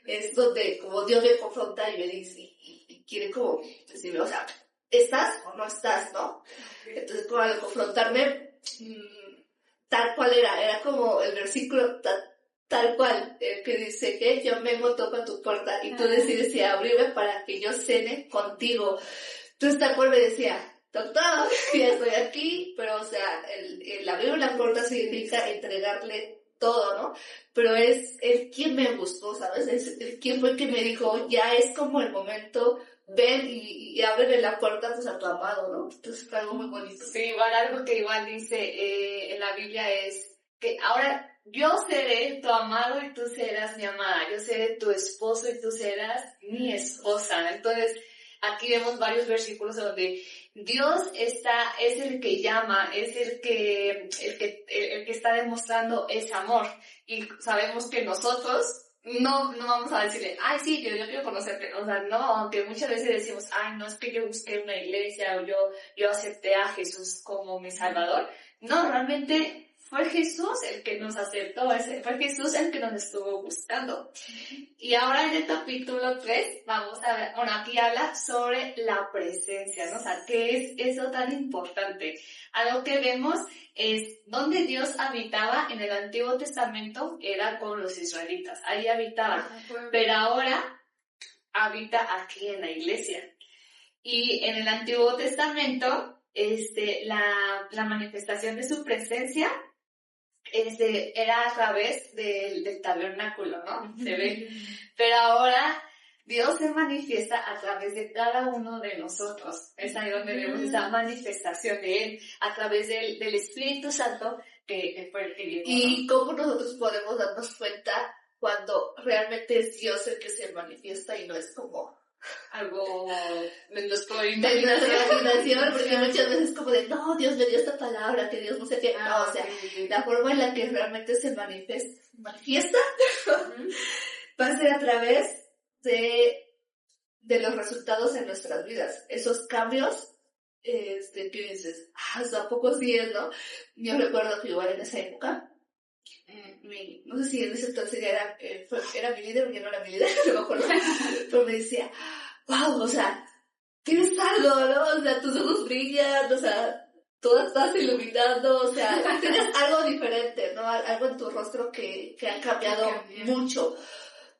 es donde como Dios me confronta y me dice, y quiere como decirme, o sea, ¿estás o no estás, no? Entonces, como al confrontarme, tal cual era como el versículo tal cual, que dice que yo vengo, toco a tu puerta y tú decides si abrirme para que yo cene contigo. Entonces tal cual me decía, doctor, ya estoy aquí, pero o sea, el abrir la puerta significa entregarle todo, ¿no? Pero es el quien me buscó, ¿sabes? Es el quien fue el que me dijo, ya es como el momento, ven y ábrele la puerta pues a tu amado, ¿no? Entonces fue algo muy bonito. Sí, igual algo que igual dice en la Biblia es que ahora yo seré tu amado y tú serás mi amada, yo seré tu esposo y tú serás mi esposa. Entonces, aquí vemos varios versículos donde Dios es el que llama, es el que está demostrando ese amor. Y sabemos que nosotros no vamos a decirle, ay, sí, yo quiero conocerte. O sea, no, aunque muchas veces decimos, ay, no, es que yo busqué una iglesia o yo acepté a Jesús como mi Salvador. No, realmente fue Jesús el que nos aceptó, fue Jesús el que nos estuvo buscando. Y ahora en el capítulo 3 vamos a ver, bueno, aquí habla sobre la presencia, ¿no? O sea, ¿qué es eso tan importante? Algo que vemos es donde Dios habitaba en el Antiguo Testamento era con los israelitas, ahí habitaba, pero ahora habita aquí en la iglesia. Y en el Antiguo Testamento, la manifestación de su presencia era a través del tabernáculo, ¿no? Se ve. Pero ahora Dios se manifiesta a través de cada uno de nosotros. Es ahí donde vemos esa manifestación de Él, a través del Espíritu Santo que fue el que vino, ¿no? Y cómo nosotros podemos darnos cuenta cuando realmente es Dios el que se manifiesta y no es como algo de nuestra de imaginación, porque muchas veces es como de, no, Dios me dio esta palabra, que Dios no sé qué, no, o sea, la forma en la que realmente se manifiesta va a ser a través de los resultados en nuestras vidas, esos cambios, que dices, ¿a poco sí es, no? Yo recuerdo que igual en esa época, no sé si en ese entonces ya era mi líder o ya no era mi líder, no me acuerdo, pero me decía, wow, o sea, tienes algo, ¿no? O sea, tus ojos brillan, o sea, todo estás iluminando, o sea, tienes algo diferente, ¿no? Algo en tu rostro que ha cambiado mucho.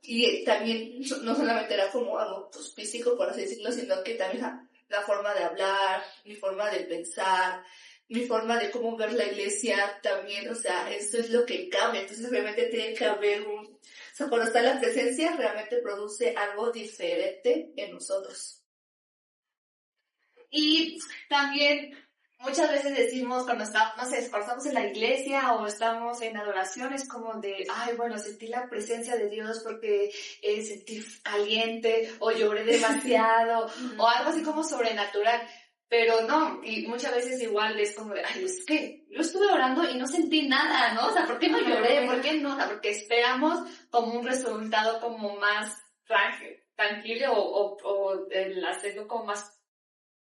Y también no solamente era como algo pues, físico, por así decirlo, sino que también la forma de hablar, mi forma de pensar, mi forma de cómo ver la iglesia también, o sea, esto es lo que cambia. Entonces realmente tiene que haber o sea, cuando está la presencia, realmente produce algo diferente en nosotros. Y también muchas veces decimos cuando estamos en la iglesia o estamos en adoración, es como de, ay, bueno, sentí la presencia de Dios porque sentí caliente o lloré demasiado o algo así como sobrenatural. Pero no, y muchas veces igual es como de, ay, es que yo estuve orando y no sentí nada, ¿no? O sea, ¿por qué no lloré? ¿Por qué no? O sea, porque esperamos como un resultado como más tangible o el hacerlo como más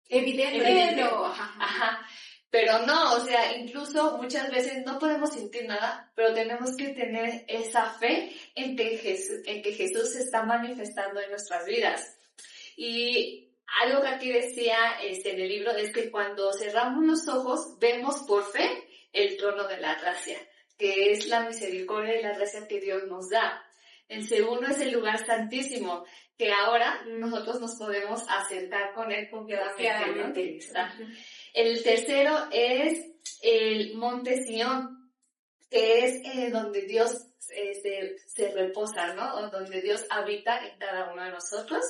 evidente. Ajá. Pero no, o sea, incluso muchas veces no podemos sentir nada, pero tenemos que tener esa fe en que Jesús se está manifestando en nuestras vidas. Y algo que aquí decía en el libro es que cuando cerramos los ojos, vemos por fe el trono de la gracia, que es la misericordia y la gracia que Dios nos da. El segundo es el lugar santísimo, que ahora nosotros nos podemos acercar con Él confiadamente, ¿no? El tercero es el monte Sión, que es donde Dios se reposa, ¿no? O donde Dios habita en cada uno de nosotros.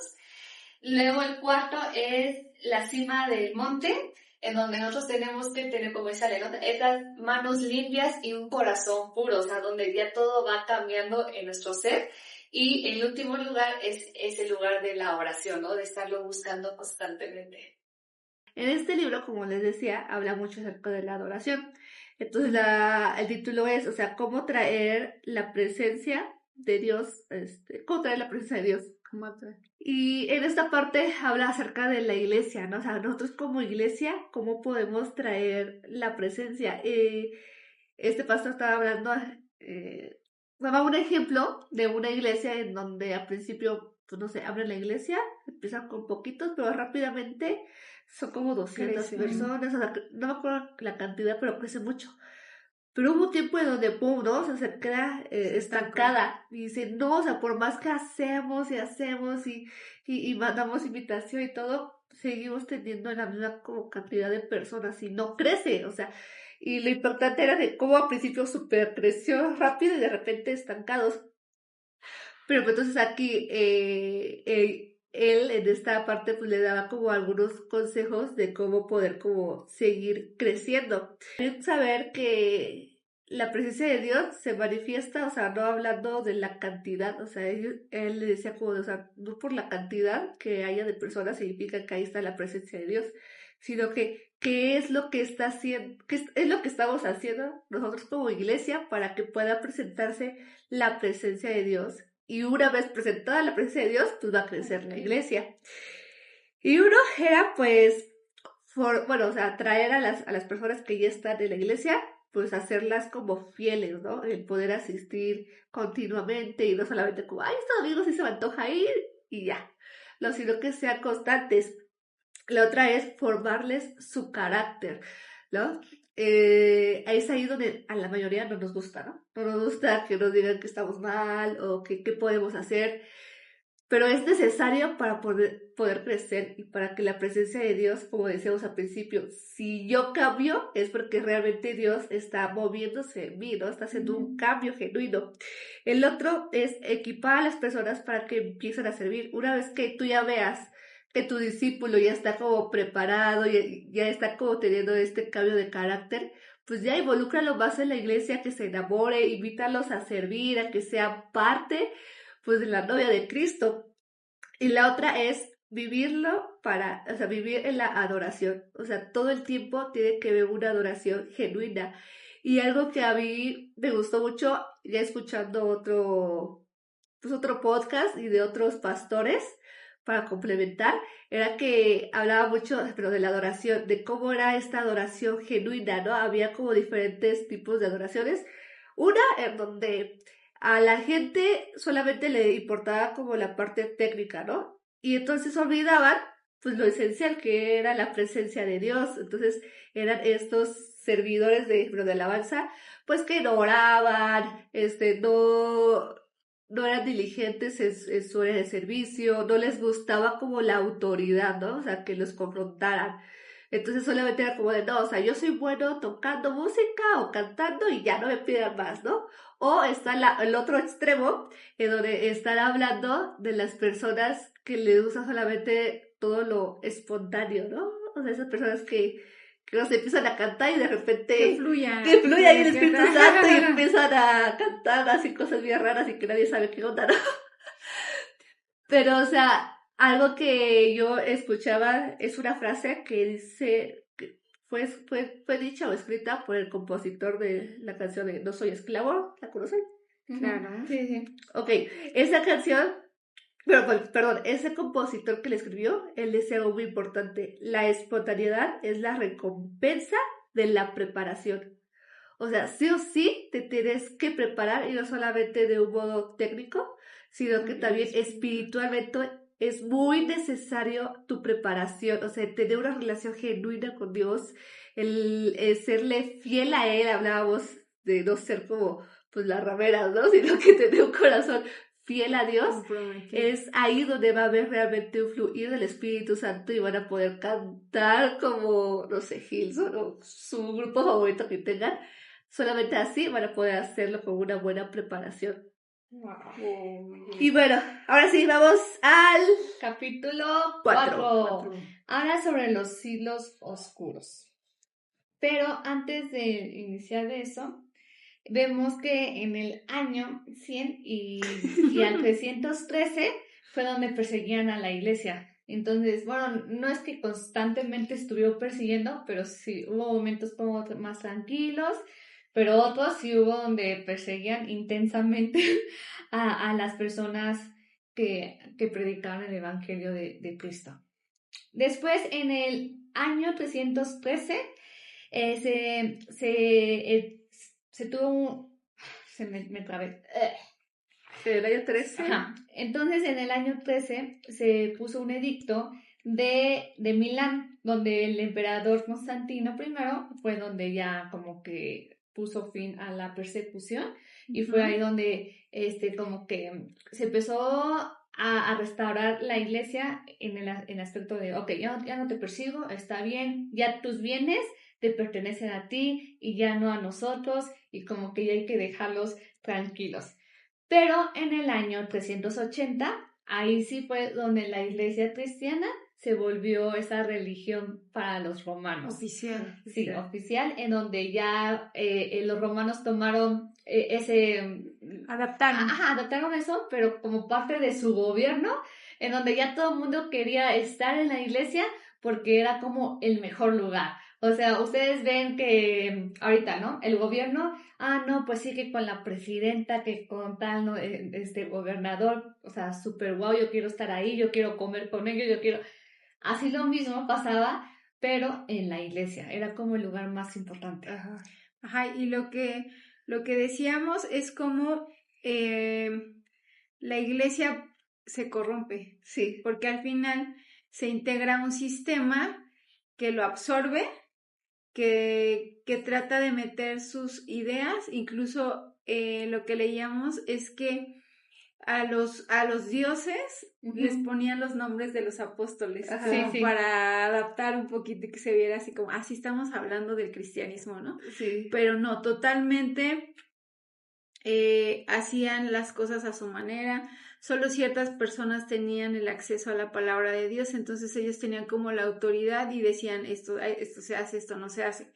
Luego el cuarto es la cima del monte, en donde nosotros tenemos que tener, como dice Ale, ¿no? Esas manos limpias y un corazón puro, o sea, donde ya todo va cambiando en nuestro ser. Y el último lugar es el lugar de la oración, ¿no? De estarlo buscando constantemente. En este libro, como les decía, habla mucho acerca de la adoración. Entonces, el título es, o sea, cómo traer la presencia de Dios, cómo traer la presencia de Dios. Y en esta parte habla acerca de la iglesia, ¿no? O sea, nosotros como iglesia, ¿cómo podemos traer la presencia? Este pastor estaba hablando, daba un ejemplo de una iglesia en donde al principio, pues no sé, abren la iglesia, empiezan con poquitos, pero rápidamente son como 200 personas, o sea, no me acuerdo la cantidad, pero crece mucho. Pero hubo un tiempo en donde, pum, ¿no? O sea, se queda estancada. Y dice, no, o sea, por más que hacemos y mandamos invitación y todo, seguimos teniendo la misma como cantidad de personas y no crece, o sea, y lo importante era de cómo al principio super creció rápido y de repente estancados. Pero pues, entonces aquí él en esta parte pues le daba como algunos consejos de cómo poder como seguir creciendo. Saber que la presencia de Dios se manifiesta, o sea, no hablando de la cantidad, o sea, él le decía como, o sea, no por la cantidad que haya de personas significa que ahí está la presencia de Dios, sino que qué es lo que está haciendo, qué es lo que estamos haciendo nosotros como iglesia para que pueda presentarse la presencia de Dios. Y una vez presentada la presencia de Dios, pues va a crecer la iglesia. Y uno era, pues, o sea, traer a las personas que ya están en la iglesia, pues hacerlas como fieles, ¿no? El poder asistir continuamente y no solamente como, ay, este domingo sí se me antoja ir y ya, no, sino que sean constantes. La otra es formarles su carácter, ¿no? Es ahí donde a la mayoría no nos gusta, ¿no? No nos gusta que nos digan que estamos mal o que qué podemos hacer, pero es necesario para poder crecer y para que la presencia de Dios, como decíamos al principio, si yo cambio es porque realmente Dios está moviéndose en mí, ¿no? Está haciendo un cambio genuino. El otro es equipar a las personas para que empiecen a servir. Una vez que tú ya veas que tu discípulo ya está como preparado, ya está como teniendo este cambio de carácter, pues ya involúcralo más en la iglesia, que se enamore, invítalos a servir, a que sea parte pues de la novia de Cristo. Y la otra es vivirlo o sea, vivir en la adoración. O sea, todo el tiempo tiene que haber una adoración genuina. Y algo que a mí me gustó mucho, ya escuchando otro podcast y de otros pastores, para complementar, era que hablaba mucho, pero de la adoración, de cómo era esta adoración genuina, ¿no? Había como diferentes tipos de adoraciones. Una en donde a la gente solamente le importaba como la parte técnica, ¿no? Y entonces olvidaban pues lo esencial que era la presencia de Dios. Entonces eran estos servidores de alabanza, pues que no oraban, no eran diligentes en su área de servicio, no les gustaba como la autoridad, ¿no? O sea, que los confrontaran. Entonces solamente era como de, no, o sea, yo soy bueno tocando música o cantando y ya no me pidan más, ¿no? O está el otro extremo, en donde están hablando de las personas que les gusta solamente todo lo espontáneo, ¿no? O sea, esas personas que no se empiezan a cantar y de repente que fluya ahí el Espíritu Santo y empiezan a cantar así cosas bien raras y que nadie sabe qué onda, ¿no? Pero, o sea, algo que yo escuchaba es una frase que dice, que fue dicha o escrita por el compositor de la canción de No Soy Esclavo, ¿la conocen? Claro. Sí. Ok, esa canción, perdón, ese compositor que le escribió, él decía algo muy importante, la espontaneidad es la recompensa de la preparación. O sea, sí o sí te tienes que preparar y no solamente de un modo técnico, sino que también espiritualmente es muy necesario tu preparación, o sea, tener una relación genuina con Dios, el serle fiel a Él, hablábamos de no ser como pues las rameras, ¿no? Sino que tener un corazón fiel a Dios, es ahí donde va a haber realmente un fluir del Espíritu Santo y van a poder cantar como, no sé, Hillsong o su grupo favorito que tengan. Solamente así van a poder hacerlo con una buena preparación. Wow. Y bueno, ahora sí, vamos al capítulo 4. Habla sobre los siglos oscuros. Pero antes de iniciar de eso, vemos que en el año 100 y al 313 fue donde perseguían a la iglesia. Entonces, bueno, no es que constantemente estuvieron persiguiendo, pero sí hubo momentos como más tranquilos, pero otros sí hubo donde perseguían intensamente a las personas que predicaban el evangelio de Cristo. Después, en el año 313, se tuvo se me trabé. El año 13. Ajá. Entonces, en el año 13 se puso un edicto de Milán, donde el emperador Constantino I fue donde ya como que puso fin a la persecución y fue ahí donde como que se empezó a restaurar la iglesia en el aspecto de, ok, ya no te persigo, está bien, ya tus bienes te pertenecen a ti y ya no a nosotros y como que ya hay que dejarlos tranquilos. Pero en el año 380, ahí sí fue donde la iglesia cristiana se volvió esa religión para los romanos. Oficial. Sí, oficial, en donde ya los romanos tomaron ese... adaptaron eso, pero como parte de su gobierno, en donde ya todo el mundo quería estar en la iglesia porque era como el mejor lugar. O sea, ustedes ven que ahorita, ¿no? El gobierno, no, pues sí que con la presidenta, que con tal, ¿no? Gobernador, o sea, súper guau, yo quiero estar ahí, yo quiero comer con ellos, yo quiero... Así lo mismo pasaba, pero en la iglesia, era como el lugar más importante. Ajá, y lo que decíamos es como la iglesia se corrompe. Sí. Porque al final se integra un sistema que lo absorbe, que trata de meter sus ideas, incluso lo que leíamos es que a los dioses les ponían los nombres de los apóstoles para adaptar un poquito y que se viera así como, así estamos hablando del cristianismo, ¿no? Sí. Pero no, totalmente hacían las cosas a su manera, solo ciertas personas tenían el acceso a la palabra de Dios, entonces ellos tenían como la autoridad y decían esto se hace, esto no se hace.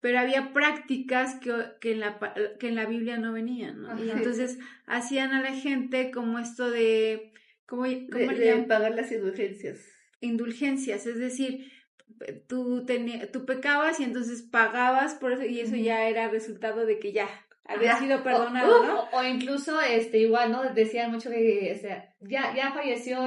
Pero había prácticas que en la Biblia no venían, ¿no? Y entonces hacían a la gente como esto de... ¿Cómo de pagar las indulgencias. Indulgencias, es decir, tú pecabas y entonces pagabas por eso, y eso ya era resultado de que ya había sido perdonado, ¿no? O incluso, igual, ¿no? Decían mucho que, o sea, ya falleció,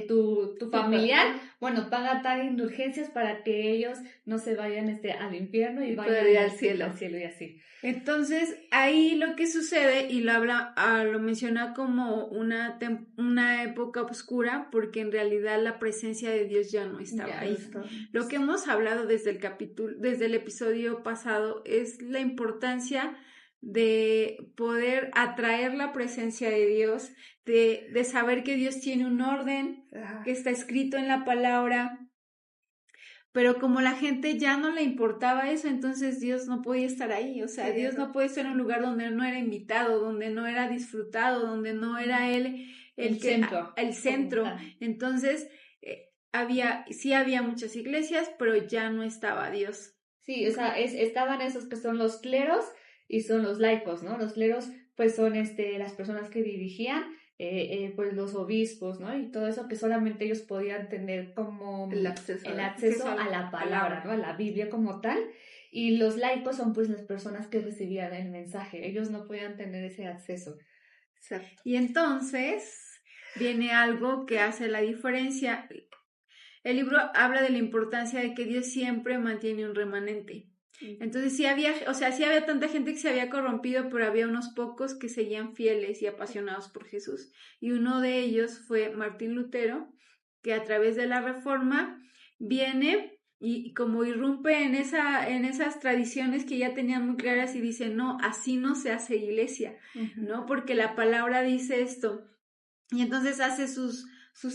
tu familiar, bueno, paga tal indulgencias para que ellos no se vayan, al infierno y vayan al cielo. Y así. Entonces, ahí lo que sucede, y lo menciona como una época oscura, porque en realidad la presencia de Dios ya no estaba ahí. Lo que hemos hablado desde el episodio pasado es la importancia de poder atraer la presencia de Dios, de saber que Dios tiene un orden, que está escrito en la palabra, pero como la gente ya no le importaba eso, entonces Dios no podía estar ahí, o sea, Dios no puede estar en un lugar donde no era invitado, donde no era disfrutado, donde no era Él el centro. Entonces, sí había muchas iglesias, pero ya no estaba Dios. Sí, o sea, estaban esos que son los cleros y son los laicos, ¿no? Los cleros, pues, son las personas que dirigían, pues, los obispos, ¿no? Y todo eso que solamente ellos podían tener como el acceso a la palabra, ¿no? A la Biblia como tal. Y los laicos son, pues, las personas que recibían el mensaje. Ellos no podían tener ese acceso. Exacto. Y entonces viene algo que hace la diferencia. El libro habla de la importancia de que Dios siempre mantiene un remanente. Entonces sí había tanta gente que se había corrompido, pero había unos pocos que seguían fieles y apasionados por Jesús. Y uno de ellos fue Martín Lutero, que a través de la Reforma viene y como irrumpe en esas tradiciones que ya tenían muy claras y dice, no, así no se hace iglesia, ¿no? Porque la palabra dice esto. Y entonces hace sus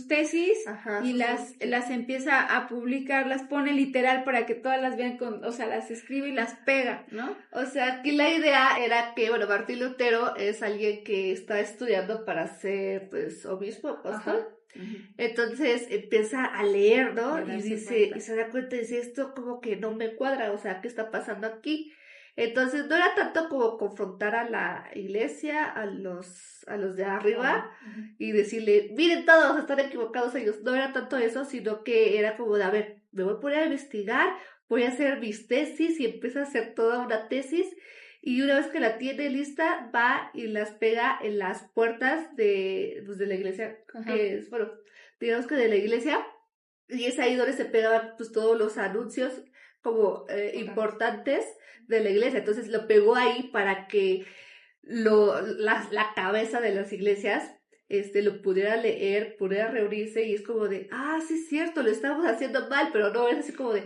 tesis y las empieza a publicar, las pone literal para que todas las vean las escribe y las pega, ¿no? O sea, aquí la idea era que, bueno, Martín Lutero es alguien que está estudiando para ser, pues, obispo, apóstol. Entonces empieza a leer, ¿no? Y se da cuenta y dice, esto como que no me cuadra, o sea, ¿qué está pasando aquí? Entonces no era tanto como confrontar a la iglesia, a los de arriba y decirle, miren todos, están equivocados ellos. No era tanto eso, sino que era como de, a ver, me voy a poner a investigar, voy a hacer mis tesis y empieza a hacer toda una tesis y una vez que la tiene lista, va y las pega en las puertas de la iglesia, digamos que de la iglesia, y es ahí donde se pegaban pues todos los anuncios como importantes de la iglesia. Entonces lo pegó ahí para que la cabeza de las iglesias lo pudiera leer, pudiera reunirse, y es como de, sí es cierto, lo estamos haciendo mal, pero no es así como de,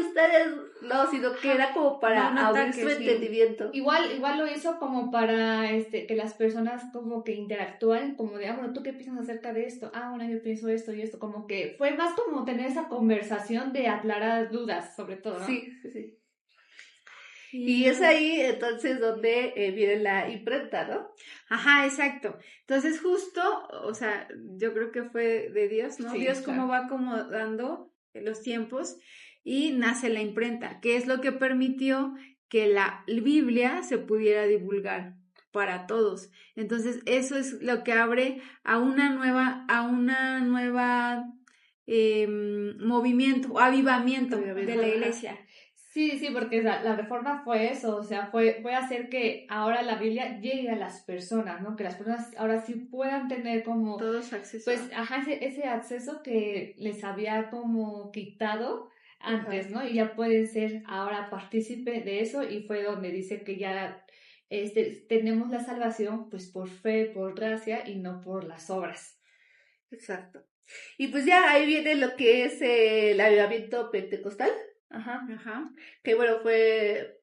ustedes no, sino que era como para abrir su entendimiento. Igual lo hizo como para que las personas como que interactúan, como de, bueno, ¿tú qué piensas acerca de esto? Bueno, yo pienso esto y esto, como que fue más como tener esa conversación de aclarar dudas, sobre todo, ¿no? Sí. Y es ahí entonces donde viene la imprenta, ¿no? Ajá, exacto. Entonces justo, o sea, yo creo que fue de Dios, ¿no? Sí, Dios claro. cómo va acomodando los tiempos y nace la imprenta, que es lo que permitió que la Biblia se pudiera divulgar para todos. Entonces, eso es lo que abre a una nueva movimiento o avivamiento de la iglesia. Sí, sí, porque la reforma fue eso, o sea, fue hacer que ahora la Biblia llegue a las personas, ¿no? Que las personas ahora sí puedan tener como, Todos acceso. pues, ajá, ese acceso que les había como quitado antes, ¿no? Y ya pueden ser ahora partícipe de eso, y fue donde dice que ya tenemos la salvación, pues, por fe, por gracia, y no por las obras. Exacto. Y pues ya ahí viene lo que es el avivamiento pentecostal, Ajá. Ajá. que bueno, fue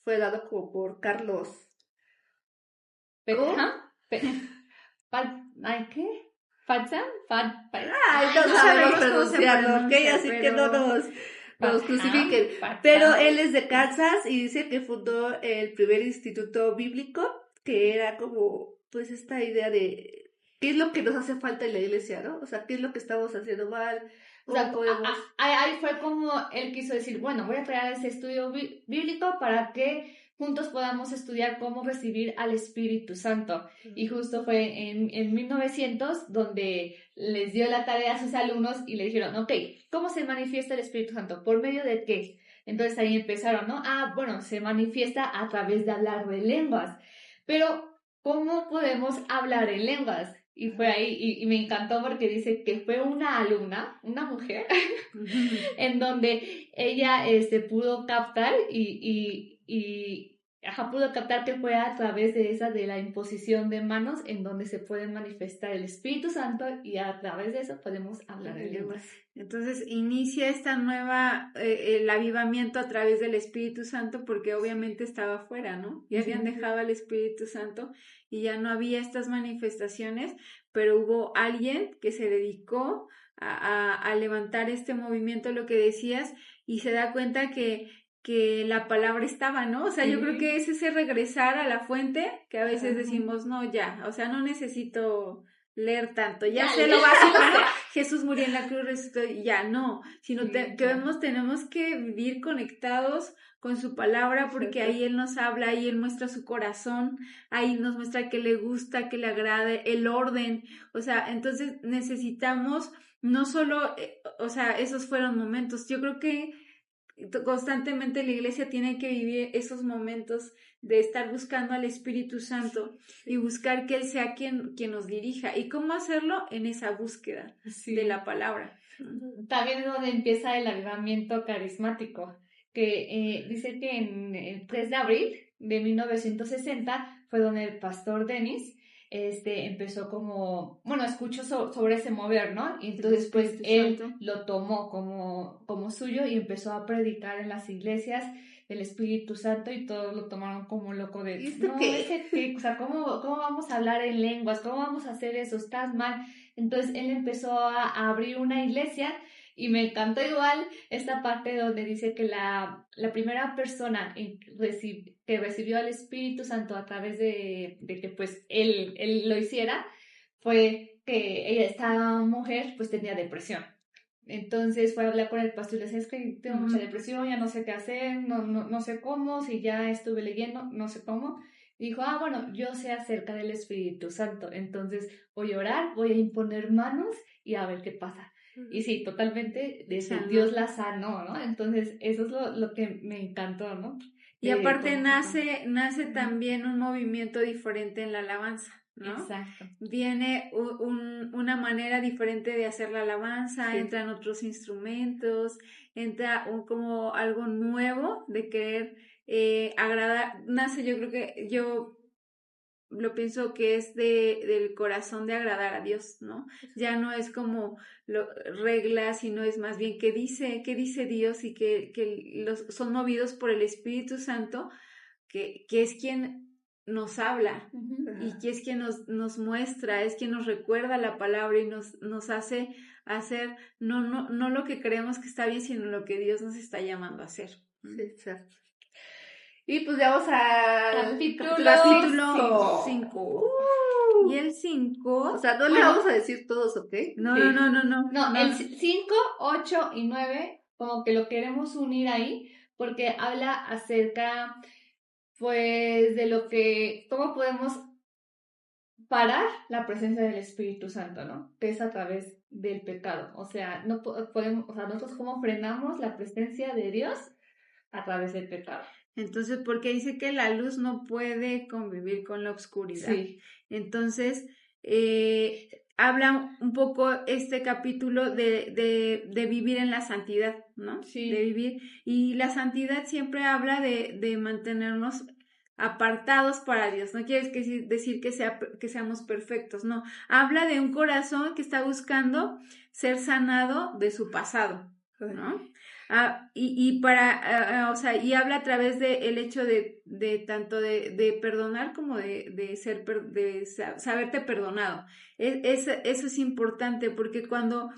dado como por Carlos. ¿Cómo? Ajá. ¿Ay, qué? ¿Fatsam? Ay, no no sabemos sabemos cómo se pronunciarlo, ¿ok? pronuncia, Así que no pero- nos crucifiquen. Fatsam. Pero él es de Kansas y dice que fundó el primer instituto bíblico, que era como, pues, esta idea de qué es lo que nos hace falta en la iglesia, ¿no? O sea, qué es lo que estamos haciendo mal, O sea, cómo podemos... ahí fue como él quiso decir, bueno, voy a crear ese estudio bíblico para que juntos podamos estudiar cómo recibir al Espíritu Santo. Y justo fue en 1900 donde les dio la tarea a sus alumnos y le dijeron, ok, ¿cómo se manifiesta el Espíritu Santo? ¿Por medio de qué? Entonces ahí empezaron, ¿no? Bueno, se manifiesta a través de hablar de lenguas. Pero, ¿cómo podemos hablar en lenguas? Y fue ahí, y me encantó porque dice que fue una alumna, una mujer, en donde ella pudo captar pudo captar que fue a través de la imposición de manos en donde se puede manifestar el Espíritu Santo, y a través de eso podemos hablar en lenguas. Entonces inicia esta nueva, el avivamiento a través del Espíritu Santo, porque obviamente estaba afuera, ¿no? Ya habían dejado al Espíritu Santo y ya no había estas manifestaciones, pero hubo alguien que se dedicó a levantar este movimiento, lo que decías, y se da cuenta que la palabra estaba, ¿no? O sea, yo creo que es ese regresar a la fuente, que a veces decimos, no, ya, o sea, no necesito leer tanto, ya sé lo básico, ¿no? Jesús murió en la cruz, resucitó, y ya no, sino tenemos que vivir conectados con su palabra, porque ahí Él nos habla, ahí Él muestra su corazón, ahí nos muestra que le gusta, que le agrade, el orden, o sea, entonces necesitamos no solo, o sea, esos fueron momentos, yo creo que constantemente la iglesia tiene que vivir esos momentos de estar buscando al Espíritu Santo y buscar que Él sea quien nos dirija. ¿Y cómo hacerlo? En esa búsqueda de la palabra. También es donde empieza el avivamiento carismático, que dice que en el 3 de abril de 1960 fue donde el pastor Dennis empezó como, bueno, escuchó sobre ese mover, ¿no? Y entonces pues él lo tomó como suyo y empezó a predicar en las iglesias del Espíritu Santo, y todos lo tomaron como loco de, no, o sea, ¿cómo vamos a hablar en lenguas? ¿Cómo vamos a hacer eso? Estás mal. Entonces él empezó a abrir una iglesia, y me encantó igual esta parte donde dice que la primera persona que recibió al Espíritu Santo a través de que pues él lo hiciera, fue que esta mujer pues tenía depresión. Entonces fue a hablar con el pastor y le decía, es que tengo mucha depresión, ya no sé qué hacer, no sé cómo, si ya estuve leyendo, no sé cómo. Y dijo, bueno, yo sé acerca del Espíritu Santo, entonces voy a orar, voy a imponer manos y a ver qué pasa. Y sí, totalmente, Dios la sanó, ¿no? Entonces eso es lo que me encantó, ¿no? Y aparte nace también un movimiento diferente en la alabanza, ¿no? Exacto. Viene una manera diferente de hacer la alabanza, entran otros instrumentos, entra como algo nuevo de querer agradar. Nace, yo creo que yo lo pienso que es del corazón de agradar a Dios, ¿no? Ya no es como reglas, sino es más bien qué dice Dios, y que son movidos por el Espíritu Santo, que es quien nos habla y que es quien nos muestra, es quien nos recuerda la palabra y nos hace hacer no lo que creemos que está bien, sino lo que Dios nos está llamando a hacer. Exacto. Y pues vamos al Capítulo 5. Y el 5... O sea, no le vamos a decir todos, ¿ok? No. No, el 5, 8 y 9, como que lo queremos unir ahí, porque habla acerca, pues, de lo que, cómo podemos parar la presencia del Espíritu Santo, ¿no? Que es a través del pecado. O sea, no podemos, o sea, nosotros cómo frenamos la presencia de Dios a través del pecado. Entonces, porque dice que la luz no puede convivir con la oscuridad. Sí. Entonces, habla un poco este capítulo de vivir en la santidad, ¿no? Sí. De vivir. Y la santidad siempre habla de mantenernos apartados para Dios. No quiere decir que seamos perfectos, no. Habla de un corazón que está buscando ser sanado de su pasado, ¿no? Y habla a través de el hecho de tanto de perdonar como de saberte perdonado. Eso es importante, porque cuando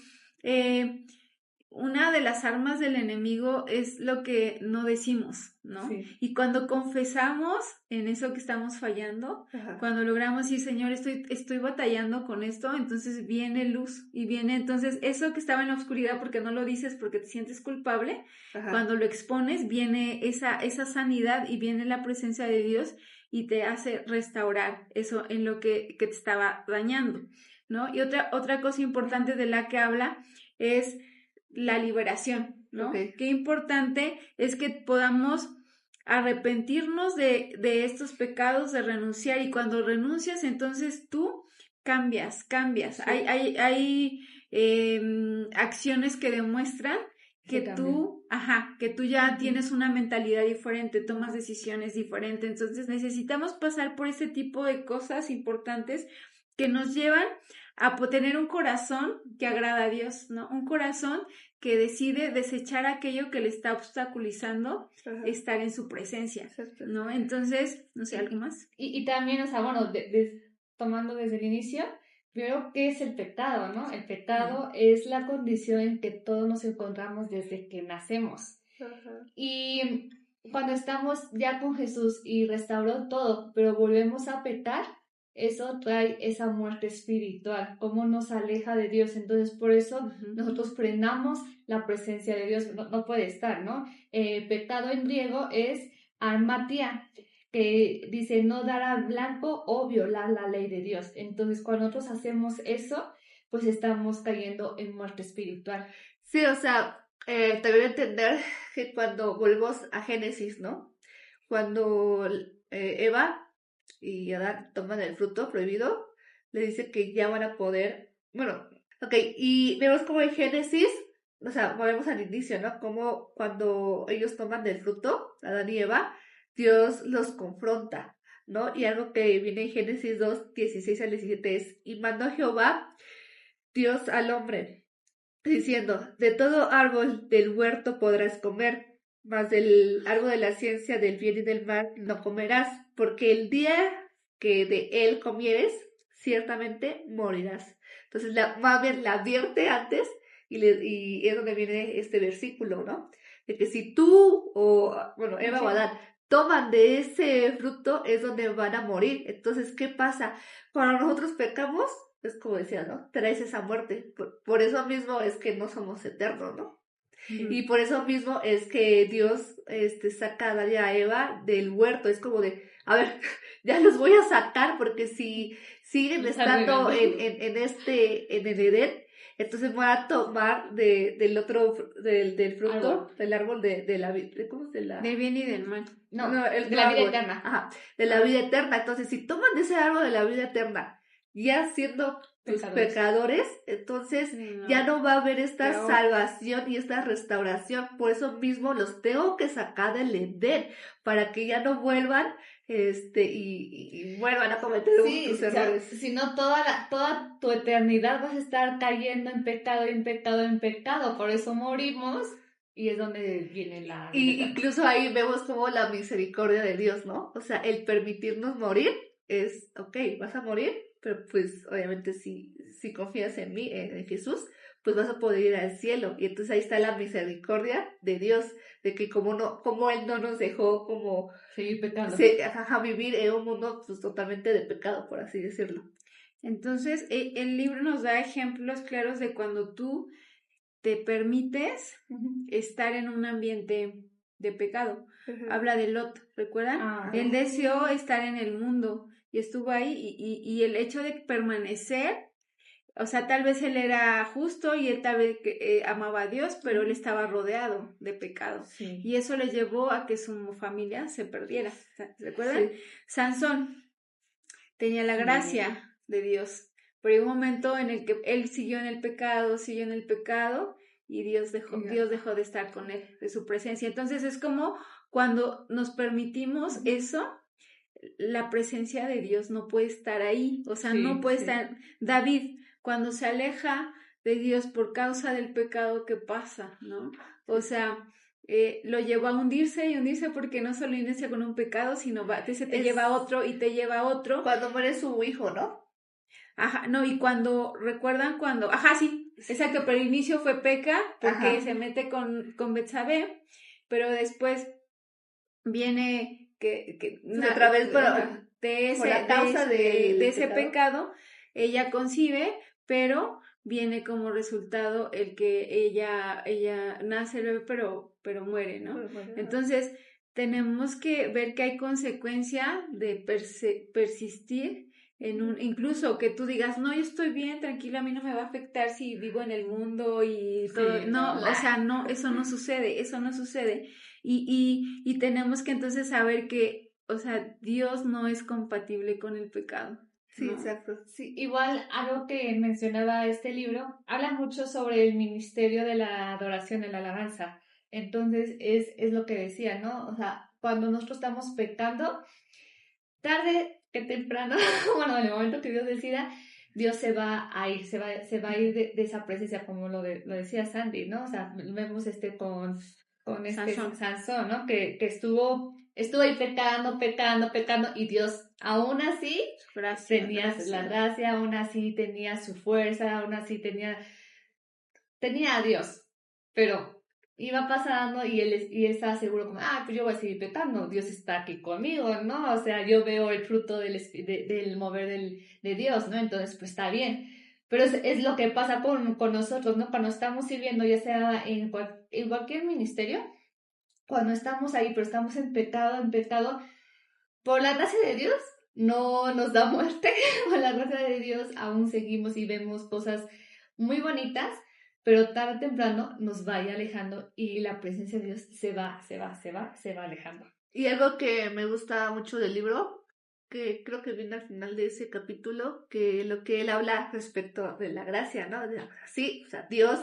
una de las armas del enemigo es lo que no decimos, ¿no? Sí. Y cuando confesamos en eso que estamos fallando, Ajá. cuando logramos decir, Señor, estoy batallando con esto, entonces viene luz y viene, entonces eso que estaba en la oscuridad porque no lo dices, porque te sientes culpable, Ajá. cuando lo expones viene esa sanidad y viene la presencia de Dios y te hace restaurar eso en lo que te estaba dañando, ¿no? Y otra cosa importante de la que habla es la liberación, ¿no? Okay. Qué importante es que podamos arrepentirnos de estos pecados, de renunciar, y cuando renuncias, entonces tú cambias. Sí. Hay acciones que demuestran que tú ya tienes una mentalidad diferente, tomas decisiones diferentes, entonces necesitamos pasar por este tipo de cosas importantes que nos llevan a tener un corazón que agrada a Dios, ¿no? Un corazón que decide desechar aquello que le está obstaculizando estar en su presencia, Exacto. ¿no? Entonces, no sé, ¿algo más? Y también, o sea, bueno, tomando desde el inicio, pero ¿qué es el pecado, no? El pecado es la condición en que todos nos encontramos desde que nacemos. Ajá. Y cuando estamos ya con Jesús y restauró todo, pero volvemos a pecar, eso trae esa muerte espiritual, cómo nos aleja de Dios. Entonces, por eso nosotros frenamos la presencia de Dios. No puede estar, ¿no? Pecado en griego es armatia, que dice no dar a blanco o violar la ley de Dios. Entonces, cuando nosotros hacemos eso, pues estamos cayendo en muerte espiritual. Sí, o sea, también entender que cuando volvemos a Génesis, ¿no? Cuando Eva y Adán toman el fruto prohibido, le dice que ya van a poder, bueno, ok, y vemos como en Génesis, o sea, volvemos al inicio, ¿no? Como cuando ellos toman del fruto, Adán y Eva, Dios los confronta, ¿no? Y algo que viene en Génesis 2, 16 al 17 es, y mandó Jehová, Dios al hombre, diciendo, de todo árbol del huerto podrás comer, mas del árbol de la ciencia del bien y del mal no comerás, porque el día que de él comieres, ciertamente morirás. Entonces, más bien la advierte antes, y es donde viene este versículo, ¿no? De que si tú, Eva o Adán, toman de ese fruto, es donde van a morir. Entonces, ¿qué pasa? Cuando nosotros pecamos, es como decía, ¿no? Traes esa muerte. Por eso mismo es que no somos eternos, ¿no? Y por eso mismo es que Dios saca a Adán y a Eva del huerto. Es como de, a ver, ya los voy a sacar porque si siguen estando en el Edén, entonces voy a tomar del fruto, del árbol de la vida, ¿cómo se la? Del bien y del mal. No, de la vida eterna. Ajá, de la vida eterna. Entonces, si toman de ese árbol de la vida eterna, ya siendo pecadores, entonces ya no va a haber esta salvación y esta restauración. Por eso mismo los tengo que sacar del Edén, para que ya no vuelvan y vuelvan a cometer sus errores. Si no, toda tu eternidad vas a estar cayendo en pecado, en pecado, en pecado. Por eso morimos. Y es donde viene la... Y incluso ahí vemos como la misericordia de Dios, ¿no? O sea, el permitirnos morir es, ok, vas a morir, pero pues obviamente si confías en mí, en Jesús, pues vas a poder ir al cielo. Y entonces ahí está la misericordia de Dios, de que como Él no nos dejó como Seguir pecando. vivir en un mundo pues totalmente de pecado, por así decirlo. Entonces, el libro nos da ejemplos claros de cuando tú te permites estar en un ambiente de pecado. Habla de Lot, ¿recuerdan? Él deseó estar en el mundo y estuvo ahí y el hecho de permanecer, o sea, tal vez él era justo y él tal vez amaba a Dios, pero él estaba rodeado de pecado. Sí. Y eso le llevó a que su familia se perdiera. ¿Recuerdan? Sí. Sansón tenía la gracia de Dios, pero hay un momento en el que él siguió en el pecado y Dios dejó de estar con él, de su presencia. Entonces es como cuando nos permitimos eso, la presencia de Dios no puede estar ahí, o sea, no puede estar. David, cuando se aleja de Dios por causa del pecado, ¿qué pasa? ¿No? O sea, lo llevó a hundirse porque no solo inicia con un pecado, sino te lleva a otro y te lleva a otro. Cuando muere su hijo, ¿no? Ajá, no, y ¿recuerdan cuando? Ajá, sí, exacto, pero el inicio fue peca porque se mete con Betsabé, pero después viene que a través de ese pecado, ella concibe, pero viene como resultado el que ella nace el bebé, pero muere, ¿no? Entonces, tenemos que ver que hay consecuencia de persistir en incluso que tú digas, no, yo estoy bien, tranquila, a mí no me va a afectar si vivo en el mundo y todo, o sea, no, eso no sucede. Y tenemos que entonces saber que, o sea, Dios no es compatible con el pecado. Sí, ¿no? exacto. Sí, igual algo que mencionaba este libro, habla mucho sobre el ministerio de la adoración, de la alabanza. Entonces, es lo que decía, ¿no? O sea, cuando nosotros estamos pecando, tarde que temprano, bueno, en el momento que Dios decida, Dios se va a ir, se va a ir de esa presencia, como lo decía Sandy, ¿no? O sea, vemos con Sansón, ¿no? Que estuvo ahí pecando, y Dios aún así tenía la gracia, aún así tenía su fuerza, aún así tenía a Dios, pero iba pasando y él estaba seguro como, pues yo voy a seguir pecando, Dios está aquí conmigo, ¿no? O sea, yo veo el fruto del mover de Dios, ¿no? Entonces, pues está bien. Pero es lo que pasa con nosotros, ¿no? Cuando estamos sirviendo, ya sea en cualquier ministerio, cuando estamos ahí, pero estamos en pecado, por la gracia de Dios, no nos da muerte, por la gracia de Dios aún seguimos y vemos cosas muy bonitas, pero tarde o temprano nos va a ir alejando y la presencia de Dios se va alejando. Y algo que me gusta mucho del libro, que creo que viene al final de ese capítulo, que lo que él habla respecto de la gracia, ¿no? Sí, o sea, Dios,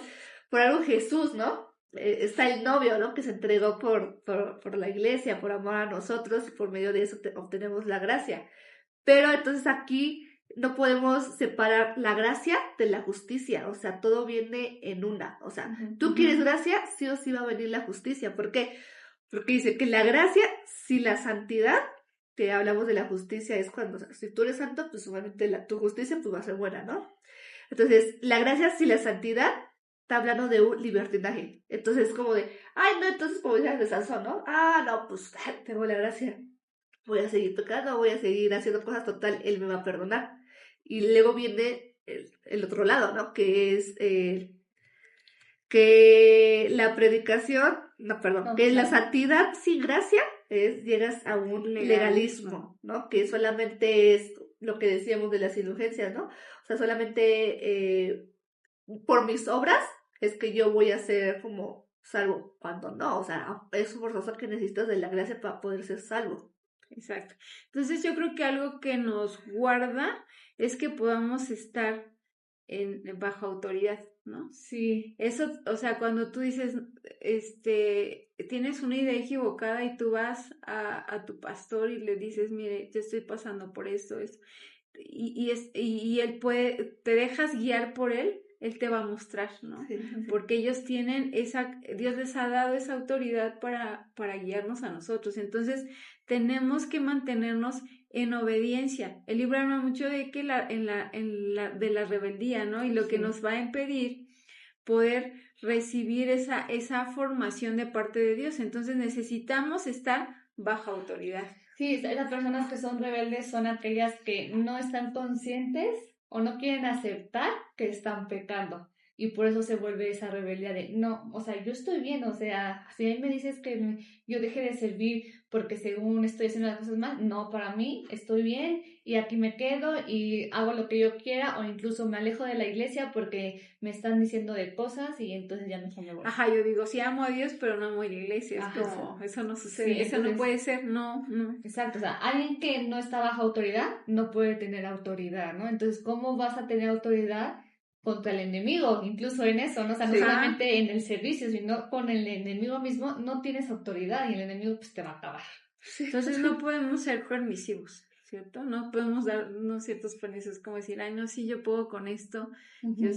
por algo Jesús, ¿no? Está el novio, ¿no? Que se entregó por la iglesia, por amor a nosotros, y por medio de eso obtenemos la gracia. Pero entonces aquí no podemos separar la gracia de la justicia, o sea, todo viene en una, o sea, tú quieres gracia, sí o sí va a venir la justicia. ¿Por qué? Porque dice que la gracia, si la santidad, que hablamos de la justicia, es cuando, o sea, si tú eres santo, pues obviamente tu justicia pues va a ser buena, ¿no? Entonces, la gracia, si la santidad, está hablando de un libertinaje. Entonces, es como de, no, entonces como decías de Sansón, ¿no? No, pues tengo la gracia, voy a seguir pecando, voy a seguir haciendo cosas, total, él me va a perdonar. Y luego viene el otro lado, ¿no? Que es que la predicación, que la santidad sin gracia llegas a un legalismo, ¿no? Que solamente es lo que decíamos de las indulgencias, ¿no? O sea, solamente por mis obras es que yo voy a ser como salvo, cuando no, o sea, es forzoso que necesitas de la gracia para poder ser salvo. Exacto. Entonces yo creo que algo que nos guarda es que podamos estar bajo autoridad, ¿no? Sí. Eso, o sea, cuando tú dices, tienes una idea equivocada y tú vas a tu pastor y le dices, mire, yo estoy pasando por esto, y él te dejas guiar por él te va a mostrar, ¿no? Sí. Porque ellos tienen Dios les ha dado esa autoridad para guiarnos a nosotros. Entonces, tenemos que mantenernos en obediencia. El libro habla mucho de que de la rebeldía, ¿no? Y lo que nos va a impedir, poder recibir esa formación de parte de Dios. Entonces necesitamos estar bajo autoridad. Sí, las personas que son rebeldes son aquellas que no están conscientes o no quieren aceptar que están pecando. Y por eso se vuelve esa rebeldía de, no, o sea, yo estoy bien, o sea, si a mí me dices que yo deje de servir porque según estoy haciendo las cosas mal, no, para mí estoy bien y aquí me quedo y hago lo que yo quiera o incluso me alejo de la iglesia porque me están diciendo de cosas y entonces ya mejor me voy. Ajá, yo digo, sí amo a Dios, pero no amo a la iglesia. Es Ajá, como, eso no sucede, sí, eso no entonces, puede ser, no. exacto, o sea, alguien que no está bajo autoridad no puede tener autoridad, ¿no? Entonces, ¿cómo vas a tener autoridad contra el enemigo? Incluso en eso, ¿no? O sea, no Sí. solamente en el servicio, sino con el enemigo mismo no tienes autoridad y el enemigo pues te va a acabar. Entonces no podemos ser permisivos, ¿cierto? No podemos darnos ciertos permisos como decir, ay, no, sí, yo puedo con esto.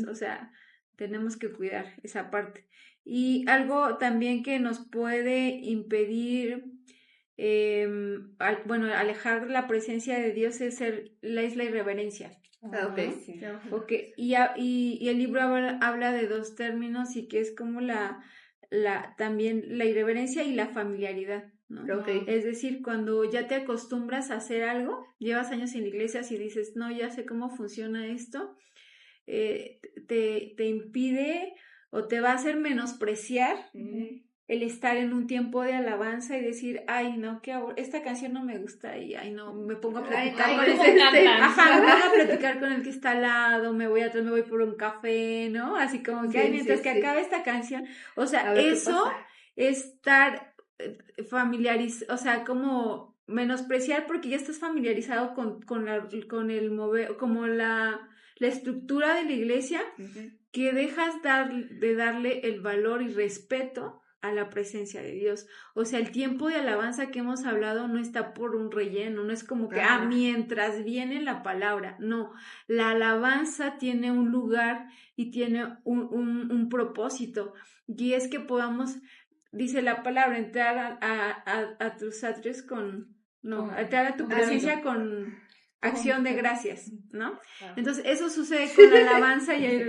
O sea, tenemos que cuidar esa parte. Y algo también que nos puede impedir, alejar la presencia de Dios es la irreverencia. Ok. Sí. Okay. Y el libro habla de dos términos y que es como también la irreverencia y la familiaridad, ¿no? Ok. Es decir, cuando ya te acostumbras a hacer algo, llevas años en iglesias y dices, no, ya sé cómo funciona esto, te impide o te va a hacer menospreciar el estar en un tiempo de alabanza y decir, ay, no, esta canción no me gusta y ay, no, me pongo a platicar con el que me pongo a platicar con el que está al lado, me voy por un café, ¿no? Así como que, mientras que acabe esta canción, o sea, eso es estar familiarizado, o sea, como menospreciar porque ya estás familiarizado con el mover, como la estructura de la iglesia, que dejas de darle el valor y respeto a la presencia de Dios. O sea, el tiempo de alabanza que hemos hablado no está por un relleno, no es como que, mientras viene la palabra, no, la alabanza tiene un lugar y tiene un propósito, y es que podamos, dice la palabra, entrar a tus atrios entrar a tu presencia con acción de gracias, ¿no? Entonces, eso sucede con la alabanza y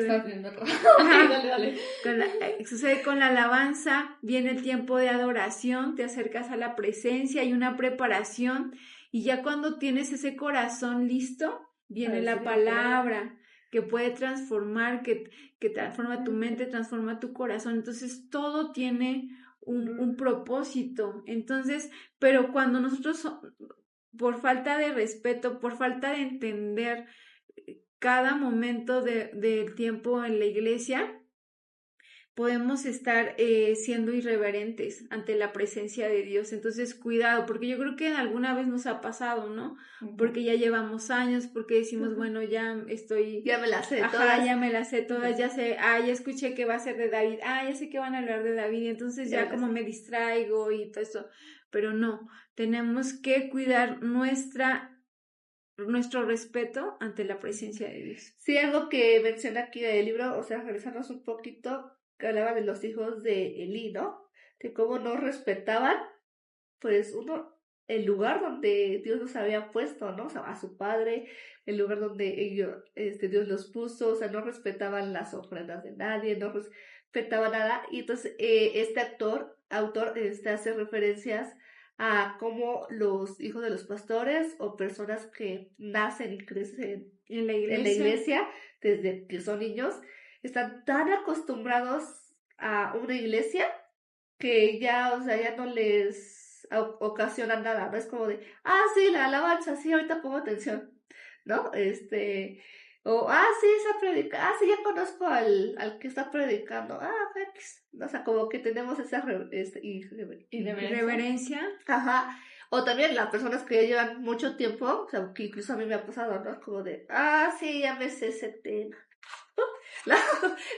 sucede con la alabanza, viene el tiempo de adoración, te acercas a la presencia, hay una preparación, y ya cuando tienes ese corazón listo, viene la palabra que puede transformar, que transforma tu mente, transforma tu corazón. Entonces, todo tiene un propósito. Entonces, pero cuando nosotros, por falta de respeto, por falta de entender cada momento del tiempo en la iglesia, podemos estar siendo irreverentes ante la presencia de Dios. Entonces, cuidado, porque yo creo que alguna vez nos ha pasado, ¿no? Porque ya llevamos años, porque decimos, bueno, ya me las sé todas. Ya me las sé todas, ya sé, ya escuché que va a ser de David, ya sé que van a hablar de David, y entonces ya como me distraigo y todo eso. Pero no, tenemos que cuidar nuestro respeto ante la presencia de Dios. Sí, algo que menciona aquí en el libro, o sea, regresarnos un poquito, que hablaba de los hijos de Elí, ¿no? Que cómo no respetaban, pues, el lugar donde Dios los había puesto, ¿no? O sea, a su padre, el lugar donde Dios los puso, o sea, no respetaban las ofrendas de nadie, no respetaban nada, y entonces este autor hace referencias a cómo los hijos de los pastores o personas que nacen y crecen en la iglesia desde que son niños, están tan acostumbrados a una iglesia que ya, o sea, ya no les ocasiona nada, ¿no? Es como de, sí, la alabanza, sí, ahorita pongo atención, ¿no? Sí, esa predica, sí, ya conozco al que está predicando, o sea, como que tenemos esa irreverencia. Ajá. O también las personas que ya llevan mucho tiempo, o sea, que incluso a mí me ha pasado, ¿no? Como de, sí, ya me sé ese tema.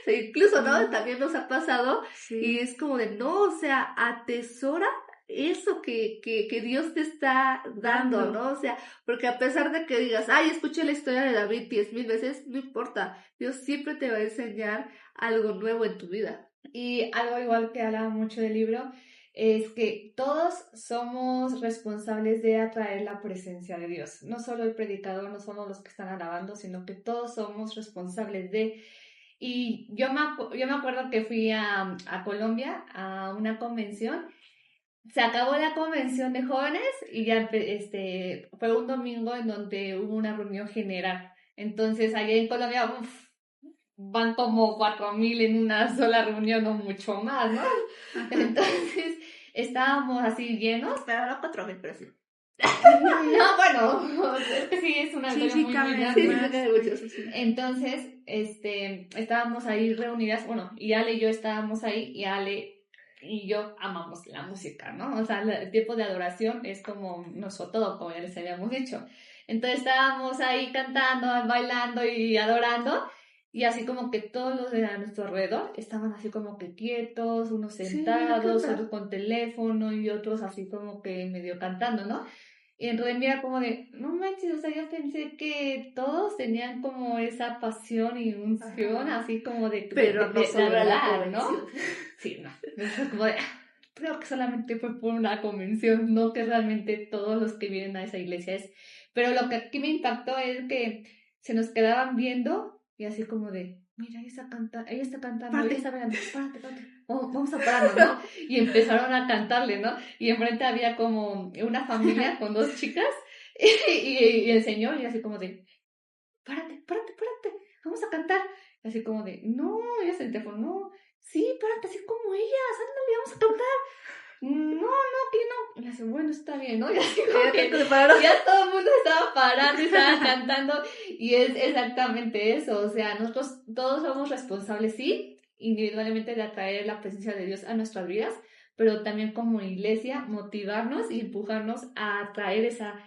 Incluso, ¿no? También nos ha pasado, y es como de, no, o sea, atesora eso que Dios te está dando, ¿no? O sea, porque a pesar de que digas, escuché la historia de David 10,000 veces, no importa, Dios siempre te va a enseñar algo nuevo en tu vida. Y algo igual que hablaba mucho del libro es que todos somos responsables de atraer la presencia de Dios. No solo el predicador, no solo los que están alabando, sino que todos somos responsables de... Y yo me acuerdo que fui a Colombia a una convención. Se acabó la convención de jóvenes y ya fue un domingo en donde hubo una reunión general. Entonces, allá en Colombia, van como 4,000 en una sola reunión o mucho más, ¿no? Entonces, estábamos así llenos. Pero no 4,000, pero sí. No, bueno, es que sí, es una historia muy grande. Entonces, estábamos ahí reunidas, bueno, y Ale y yo estábamos ahí, y Ale y yo amamos la música, ¿no? O sea, el tiempo de adoración es como todo, como ya les habíamos dicho. Entonces estábamos ahí cantando, bailando y adorando, y así como que todos los de a nuestro alrededor estaban así como que quietos, unos sentados, otros con teléfono y otros así como que medio cantando, ¿no? Y en realidad era como de, no manches, o sea, yo pensé que todos tenían como esa pasión y unción, así como de... Pero no sobre la adorar, ¿no? convención. Sí, no. Es como de, creo que solamente fue por una convención, no que realmente todos los que vienen a esa iglesia es... Pero lo que aquí me impactó es que se nos quedaban viendo y así como de, mira, ella está cantando, ella está bailando, párate. Vamos a pararnos, ¿no? Y empezaron a cantarle, ¿no? Y enfrente había como una familia con 2 chicas y el señor, y así como de, párate, vamos a cantar. Y así como de, no, ella se el teléfono, no, sí, párate, así como ellas, ándale, vamos a cantar. No, que no. Y así, bueno, está bien, ¿no? Y así como que ya todo el mundo estaba parando y estaba cantando, y es exactamente eso, o sea, nosotros todos somos responsables, sí, individualmente de atraer la presencia de Dios a nuestras vidas, pero también como iglesia motivarnos y empujarnos a atraer esa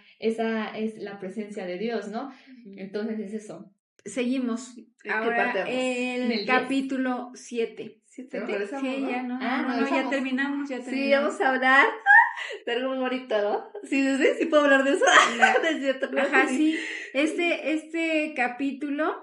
es la presencia de Dios, ¿no? Entonces es eso. Seguimos. Ahora el capítulo 7. Sí, ya no, ya terminamos. Sí, vamos a hablar de algo muy bonito, ¿no? Sí puedo hablar de eso. Es cierto, ajá, sí. Este capítulo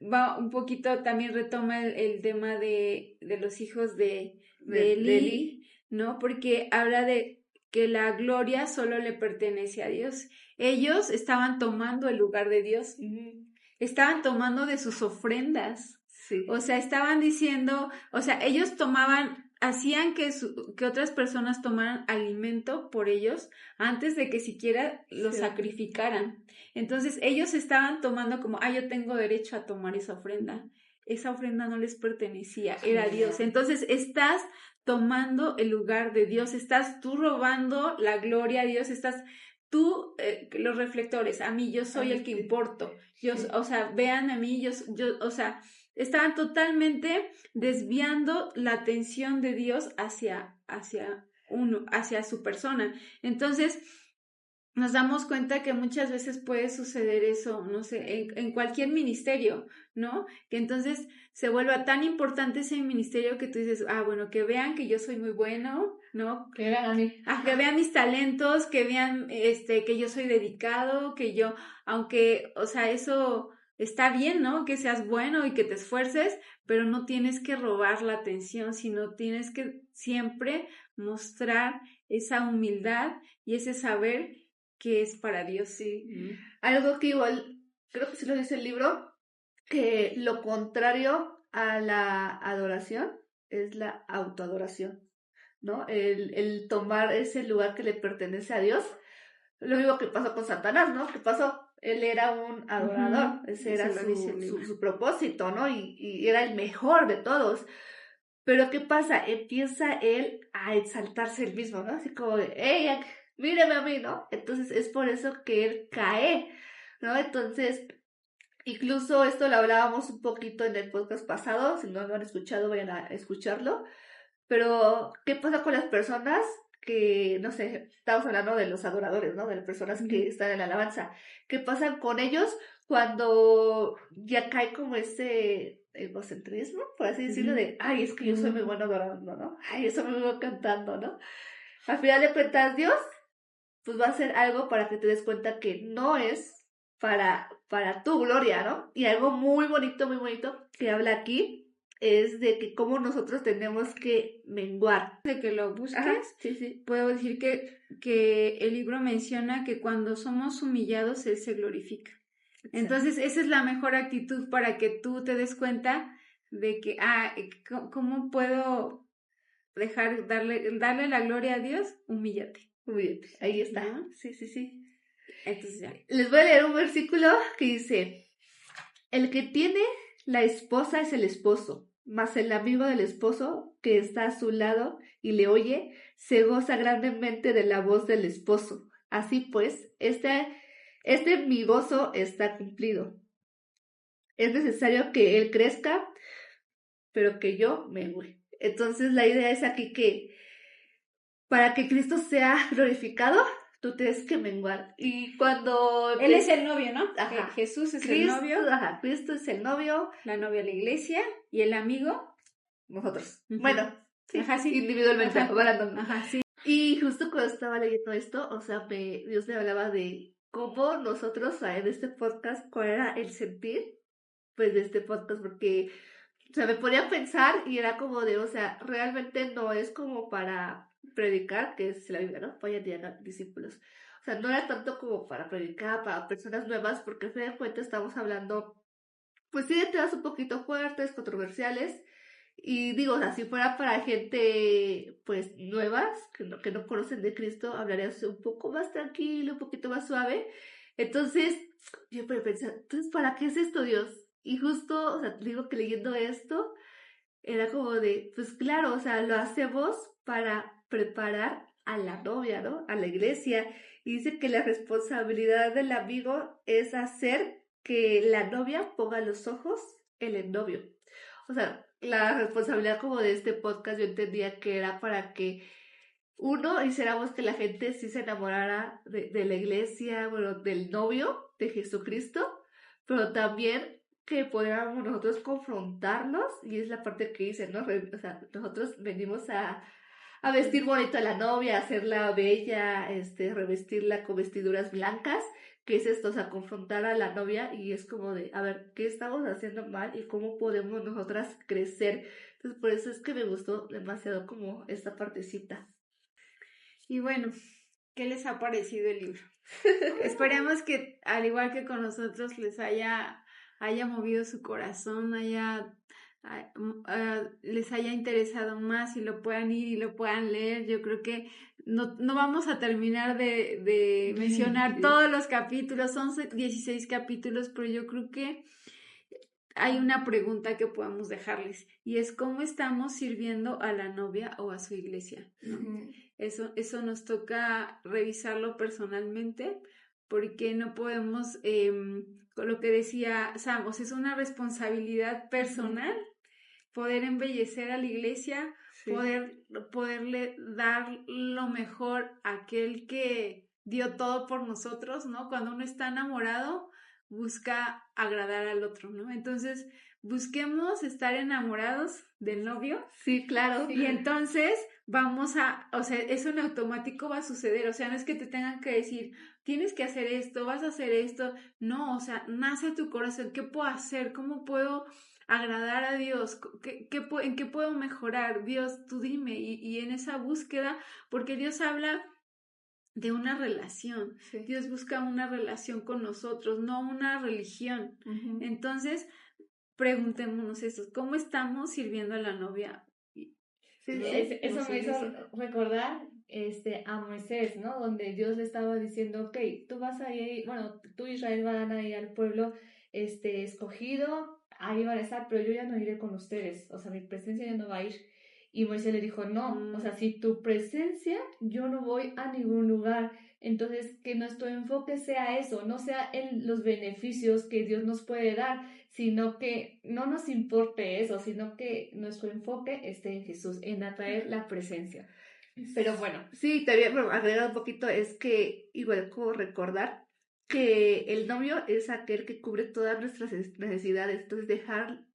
va un poquito, también retoma el tema de los hijos de Eli, ¿no? Porque habla de que la gloria solo le pertenece a Dios. Ellos estaban tomando el lugar de Dios, estaban tomando de sus ofrendas. Sí. O sea, estaban diciendo, o sea, ellos hacían que otras personas tomaran alimento por ellos antes de que siquiera lo sacrificaran. Entonces, ellos estaban tomando como, yo tengo derecho a tomar esa ofrenda. Esa ofrenda no les pertenecía, era Dios. Entonces, estás tomando el lugar de Dios, estás tú robando la gloria a Dios, estás tú, los reflectores, a mí, yo soy el que importo. O sea, vean a mí, yo, o sea, estaban totalmente desviando la atención de Dios hacia su persona. Entonces, nos damos cuenta que muchas veces puede suceder eso, no sé, en cualquier ministerio, ¿no? Que entonces se vuelva tan importante ese ministerio que tú dices, bueno, que vean que yo soy muy bueno, ¿no? Que vean a mí. Que vean mis talentos, que vean que yo soy dedicado, que yo, aunque, o sea, eso está bien, ¿no? Que seas bueno y que te esfuerces, pero no tienes que robar la atención, sino tienes que siempre mostrar esa humildad y ese saber que es para Dios. Sí. Algo que igual, creo que sí lo dice el libro, que lo contrario a la adoración es la autoadoración, ¿no? El tomar ese lugar que le pertenece a Dios. Lo mismo que pasó con Satanás, ¿no? ¿Qué pasó? Él era un adorador, ese era su propósito, ¿no? Y era el mejor de todos. Pero ¿qué pasa? Empieza él a exaltarse él mismo, ¿no? Así como de, ¡hey, míreme a mí!, ¿no? Entonces es por eso que él cae, ¿no? Entonces, incluso esto lo hablábamos un poquito en el podcast pasado, si no lo han escuchado, vayan a escucharlo. Pero, ¿qué pasa con las personas que, no sé, estamos hablando de los adoradores, ¿no? De las personas que están en la alabanza. ¿Qué pasa con ellos cuando ya cae como ese egocentrismo, por así decirlo, de, es que yo soy muy bueno adorando, ¿no? Yo soy muy bueno cantando, ¿no? Al final de cuentas, Dios, pues va a hacer algo para que te des cuenta que no es para tu gloria, ¿no? Y algo muy bonito que habla aquí es de que cómo nosotros tenemos que menguar. De que lo busques, sí. Puedo decir que el libro menciona que cuando somos humillados, Él se glorifica. Entonces, esa es la mejor actitud para que tú te des cuenta de que, ¿cómo puedo darle la gloria a Dios? Humíllate. Ahí está. ¿No? Sí. Entonces ya. Les voy a leer un versículo que dice: el que tiene la esposa es el esposo, mas el amigo del esposo que está a su lado y le oye, se goza grandemente de la voz del esposo. Así pues, este mi gozo está cumplido. Es necesario que él crezca, pero que yo mengüe. Entonces la idea es aquí que para que Cristo sea glorificado, tú tienes que menguar. Y cuando... Él es el novio, ¿no? Ajá. Jesús es Cristo, el novio. Ajá, Cristo es el novio. La novia la iglesia. Y el amigo, nosotros. Uh-huh. Bueno, sí, Ajá, sí. Individualmente. Ajá, sí. Y justo cuando estaba leyendo esto, o sea, Dios me hablaba de cómo nosotros, en este podcast, cuál era el sentir, pues, de este podcast, porque, o sea, me ponía a pensar y era como de, o sea, realmente no es como para predicar, que es la Biblia, ¿no? Vayan y hagan discípulos. O sea, no era tanto como para predicar para personas nuevas, porque al fin de cuentas estamos hablando, pues sí, de temas un poquito fuertes, controversiales. Y digo, o sea, si fuera para gente, pues, nuevas, que no conocen de Cristo, hablaría un poco más tranquilo, un poquito más suave. Entonces, yo pensé, entonces, ¿para qué es esto, Dios? Y justo, o sea, digo que leyendo esto, era como de, pues claro, o sea, lo hacemos para preparar a la novia, ¿no? A la iglesia. Y dice que la responsabilidad del amigo es hacer que la novia ponga los ojos en el novio. O sea, la responsabilidad como de este podcast yo entendía que era para que uno hiciéramos que la gente sí se enamorara de la iglesia, bueno, del novio de Jesucristo, pero también que pudiéramos nosotros confrontarlos, y es la parte que dice, ¿no? O sea, nosotros venimos a vestir bonito a la novia, a hacerla bella, revestirla con vestiduras blancas, que es esto, o sea, confrontar a la novia, y es como de, a ver, ¿qué estamos haciendo mal y cómo podemos nosotras crecer? Entonces, por eso es que me gustó demasiado como esta partecita. Y bueno, ¿qué les ha parecido el libro? Esperemos que, al igual que con nosotros, les haya movido su corazón, les haya interesado más y lo puedan ir y lo puedan leer. Yo creo que no vamos a terminar de mencionar todos los capítulos, son 16 capítulos, pero yo creo que hay una pregunta que podemos dejarles, y es ¿cómo estamos sirviendo a la novia o a su iglesia? ¿No? Uh-huh. Eso nos toca revisarlo personalmente, porque no podemos, con lo que decía Samos, es una responsabilidad personal poder embellecer a la iglesia, sí. Poderle dar lo mejor a aquel que dio todo por nosotros, ¿no? Cuando uno está enamorado, busca agradar al otro, ¿no? Entonces, busquemos estar enamorados del novio. Sí, claro. Y entonces o sea, eso en automático va a suceder. O sea, no es que te tengan que decir, tienes que hacer esto, vas a hacer esto. No, o sea, nace tu corazón. ¿Qué puedo hacer? ¿Cómo puedo agradar a Dios? ¿En qué puedo mejorar? Dios, tú dime. Y en esa búsqueda, porque Dios habla de una relación. Sí. Dios busca una relación con nosotros, no una religión. Uh-huh. Entonces, preguntémonos esto, ¿cómo estamos sirviendo a la novia? Sí, eso me hizo recordar a Moisés, ¿no? Donde Dios le estaba diciendo, ok, tú vas a ir, bueno, tú Israel van a ir al pueblo escogido, ahí van a estar, pero yo ya no iré con ustedes, o sea, mi presencia ya no va a ir. Y Moisés le dijo, no, o sea, si tu presencia, yo no voy a ningún lugar. Entonces, que nuestro enfoque sea eso, no sea en los beneficios que Dios nos puede dar, sino que no nos importe eso, sino que nuestro enfoque esté en Jesús, en atraer la presencia. Pero bueno. Sí, también agregar un poquito es que, igual como recordar que el novio es aquel que cubre todas nuestras necesidades. Entonces,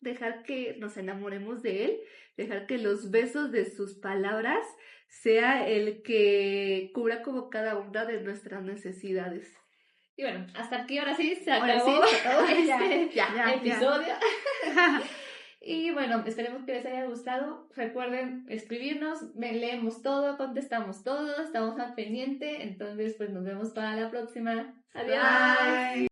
dejar que nos enamoremos de él, dejar que los besos de sus palabras sea el que cubra como cada una de nuestras necesidades. Y bueno, hasta aquí ahora sí se acabó este episodio. Y bueno, esperemos que les haya gustado. Recuerden escribirnos, leemos todo, contestamos todo, estamos al pendiente. Entonces, pues nos vemos para la próxima. Adiós. Bye.